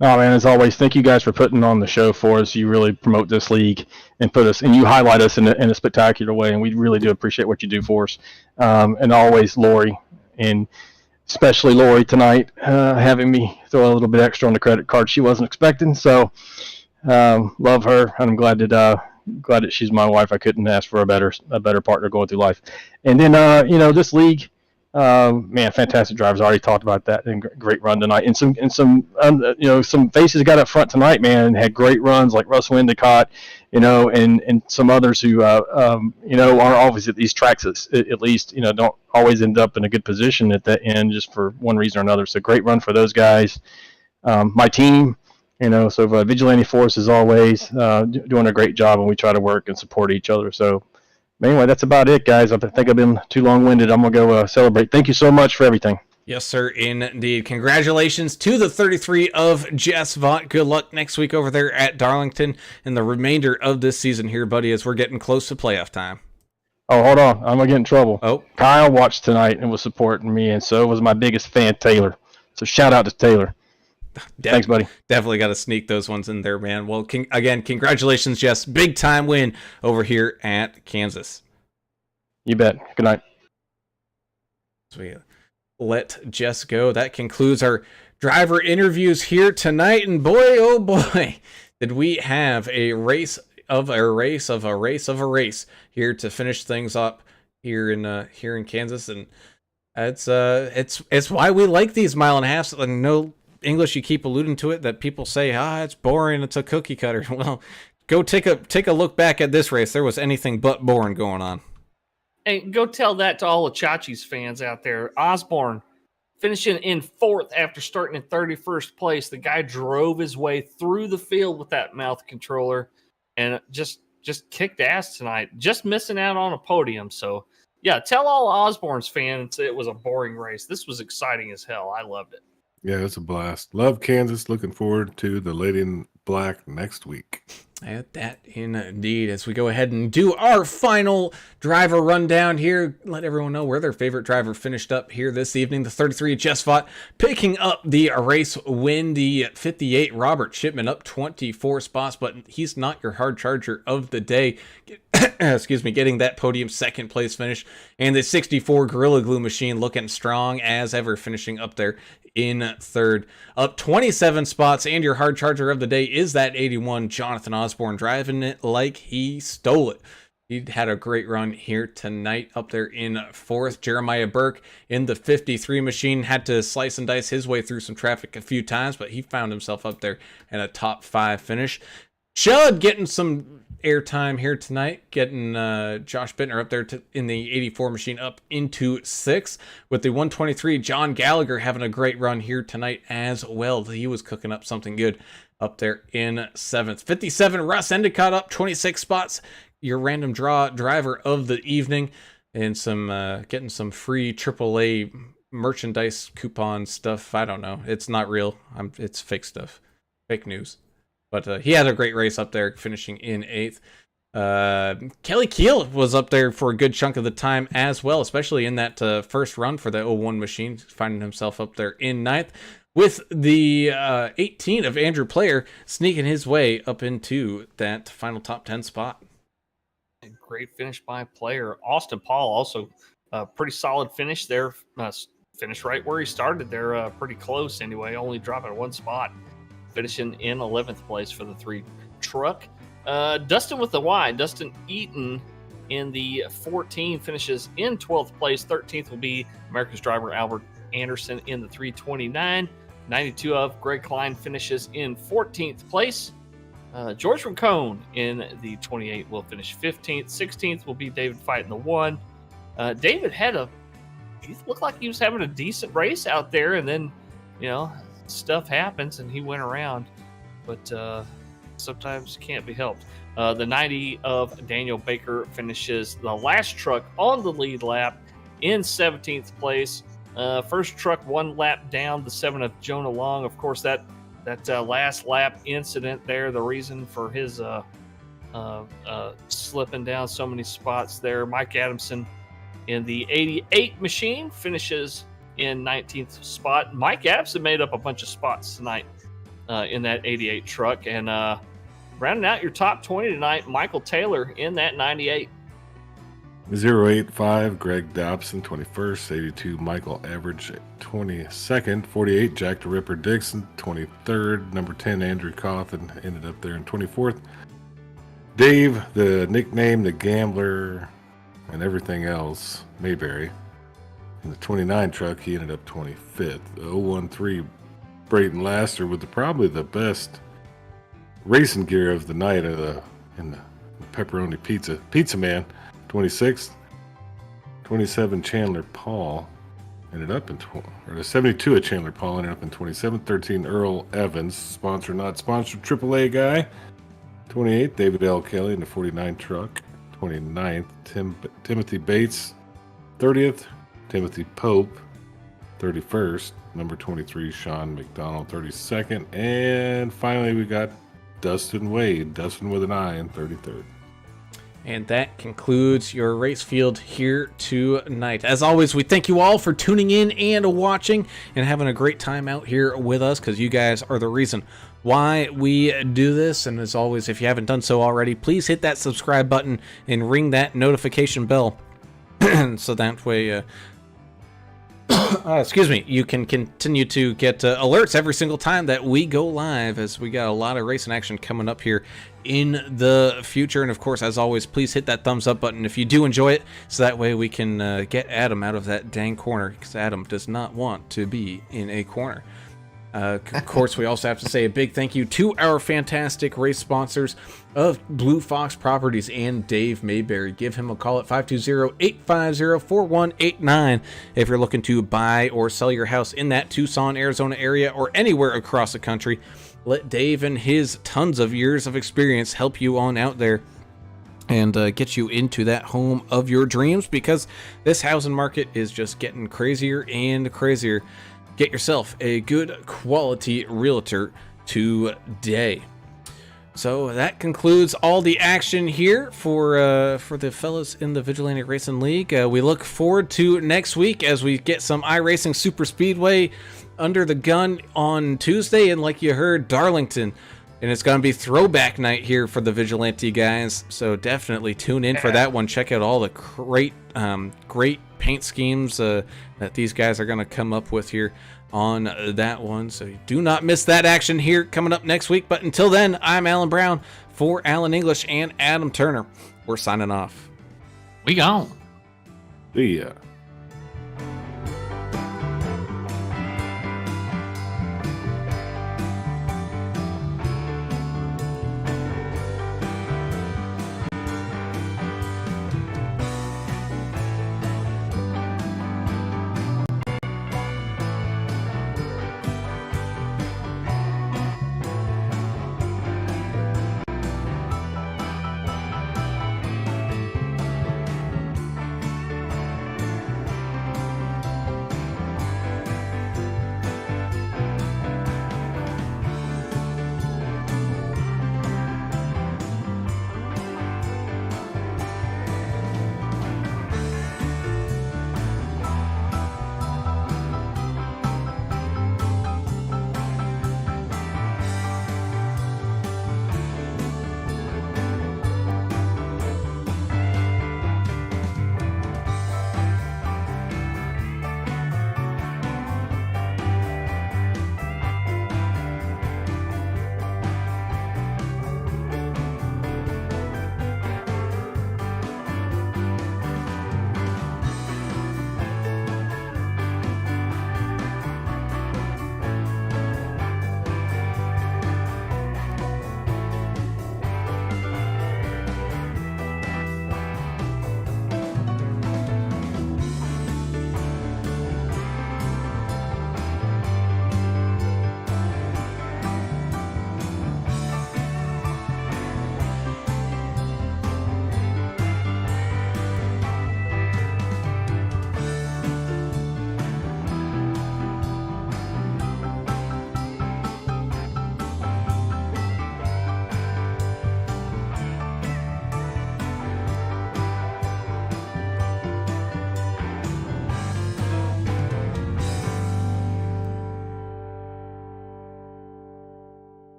oh man, as always, thank you guys for putting on the show for us. You really promote this league and you highlight us in a spectacular way, and we really do appreciate what you do for us. And always Lori, and especially Lori tonight, having me throw a little bit extra on the credit card she wasn't expecting. So love her, and I'm glad that she's my wife. I couldn't ask for a better partner going through life. And then this league. Man, fantastic drivers. I already talked about that, and great run tonight. And some faces got up front tonight, man, and had great runs like Russ Wendicott, and some others who are always at these tracks at least don't always end up in a good position at the end just for one reason or another. So great run for those guys. My team, so Vigilante Force is always doing a great job, and we try to work and support each other. So. Anyway, that's about it, guys. I think I've been too long-winded. I'm going to go celebrate. Thank you so much for everything. Yes, sir, indeed. Congratulations to the 33 of Jess Vaught. Good luck next week over there at Darlington and the remainder of this season here, buddy, as we're getting close to playoff time. Oh, hold on. I'm going to get in trouble. Oh. Kyle watched tonight and was supporting me, and so was my biggest fan, Taylor. So shout out to Taylor. Thanks, buddy. Definitely got to sneak those ones in there, man. Well, again, congratulations, Jess. Big time win over here at Kansas. You bet. Good night. So we let Jess go. That concludes our driver interviews here tonight. And boy, oh boy, did we have a race of a race of a race of a race here to finish things up here in Kansas. And it's why we like these mile and a halves. And no English, you keep alluding to it, that people say, it's boring, it's a cookie cutter. Well, go take a look back at this race. There was anything but boring going on. Hey, go tell that to all the Chachi's fans out there. Osborne finishing in 4th after starting in 31st place. The guy drove his way through the field with that mouth controller and just kicked ass tonight. Just missing out on a podium. So, yeah, tell all Osborne's fans it was a boring race. This was exciting as hell. I loved it. Yeah, it's a blast. Love Kansas. Looking forward to the Lady in Black next week. At that indeed, as we go ahead and do our final driver rundown here, let everyone know where their favorite driver finished up here this evening. The 33 Jess Vaught picking up the race win. The 58 Robert Shipman up 24 spots, but he's not your hard charger of the day. Excuse me, getting that podium second place finish. And the 64 Gorilla Glue Machine looking strong as ever, finishing up there in third, up 27 spots. And your hard charger of the day is that 81 Jonathan Osborne, driving it like he stole it. He had a great run here tonight, up there in fourth. Jeremiah Burke in the 53 machine had to slice and dice his way through some traffic a few times, but he found himself up there in a top 5 finish. Chud getting some airtime here tonight, getting Josh Bittner up there in the 84 machine up into 6th. With the 123, John Gallagher having a great run here tonight as well. He was cooking up something good up there in 7th. 57, Russ Endicott up 26 spots. Your random draw driver of the evening, and some getting some free AAA merchandise coupon stuff. I don't know. It's not real. It's fake stuff. Fake news. But he had a great race up there, finishing in 8th. Kelly Keel was up there for a good chunk of the time as well, especially in that first run for the 01 machine, finding himself up there in 9th. With the 18 of Andrew Player sneaking his way up into that final top 10 spot. Great finish by Player. Austin Paul also pretty solid finish there. Finished right where he started there, pretty close anyway, only dropping 1 spot. Finishing in 11th place for the 3 truck. Dustin with the Y, Dustin Eaton in the 14 finishes in 12th place. 13th will be America's driver Albert Anderson in the 329. 92 of Greg Klein finishes in 14th place. George Rincon in the 28 will finish 15th. 16th will be David Fight in the 1. David he looked like he was having a decent race out there, and then, stuff happens and he went around. But sometimes can't be helped. The 90 of Daniel Baker finishes the last truck on the lead lap in 17th place. First truck 1 lap down, the 7 of Jonah Long. Of course, that last lap incident there, the reason for his slipping down so many spots there. Mike Adamson in the 88 machine finishes in 19th spot. Mike Adamson made up a bunch of spots tonight in that 88 truck. And rounding out your top 20 tonight, Michael Taylor in that 98. 085, Greg Dobson, 21st. 82, Michael Average, 22nd. 48, Jack the Ripper Dixon, 23rd. Number 10, Andrew Cawthon, ended up there in 24th. Dave, the nickname, the Gambler, and everything else, Mayberry. In the 29 truck, he ended up 25th. 013, Brayton Laster with probably the best racing gear of the night in the pepperoni pizza man, 26th. 27, Chandler Paul ended up in the 72 of Chandler Paul ended up in 27th. 13, Earl Evans, sponsor not sponsored, AAA guy. 28, David L. Kelly in the 49 truck. 29th, Timothy Bates. 30th, Timothy Pope. 31st, number 23, Sean McDonald. 32nd, and finally we got Dustin Wade, Dustin with an I, in 33rd. And that concludes your race field here tonight. As always, we thank you all for tuning in and watching and having a great time out here with us, because you guys are the reason why we do this. And as always, if you haven't done so already, please hit that subscribe button and ring that notification bell so that way you can continue to get alerts every single time that we go live, as we got a lot of racing action coming up here in the future. And of course, as always, please hit that thumbs up button if you do enjoy it, so that way we can get Adam out of that dang corner, because Adam does not want to be in a corner. Of course, we also have to say a big thank you to our fantastic race sponsors of Blue Fox Properties and Dave Mayberry. Give him a call at 520-850-4189 if you're looking to buy or sell your house in that Tucson, Arizona area, or anywhere across the country. Let Dave and his tons of years of experience help you on out there and get you into that home of your dreams, because this housing market is just getting crazier and crazier. Get yourself a good quality realtor today. So that concludes all the action here for the fellas in the Vigilante Racing League. We look forward to next week as we get some iRacing Super Speedway under the gun on Tuesday, and like you heard, Darlington. And it's going to be throwback night here for the Vigilante guys, so definitely tune in for that one. Check out all the great paint schemes that these guys are going to come up with here on that one. So do not miss that action here coming up next week. But until then, I'm Alan Brown for Alan English and Adam Turner. We're signing off. We gone. See ya.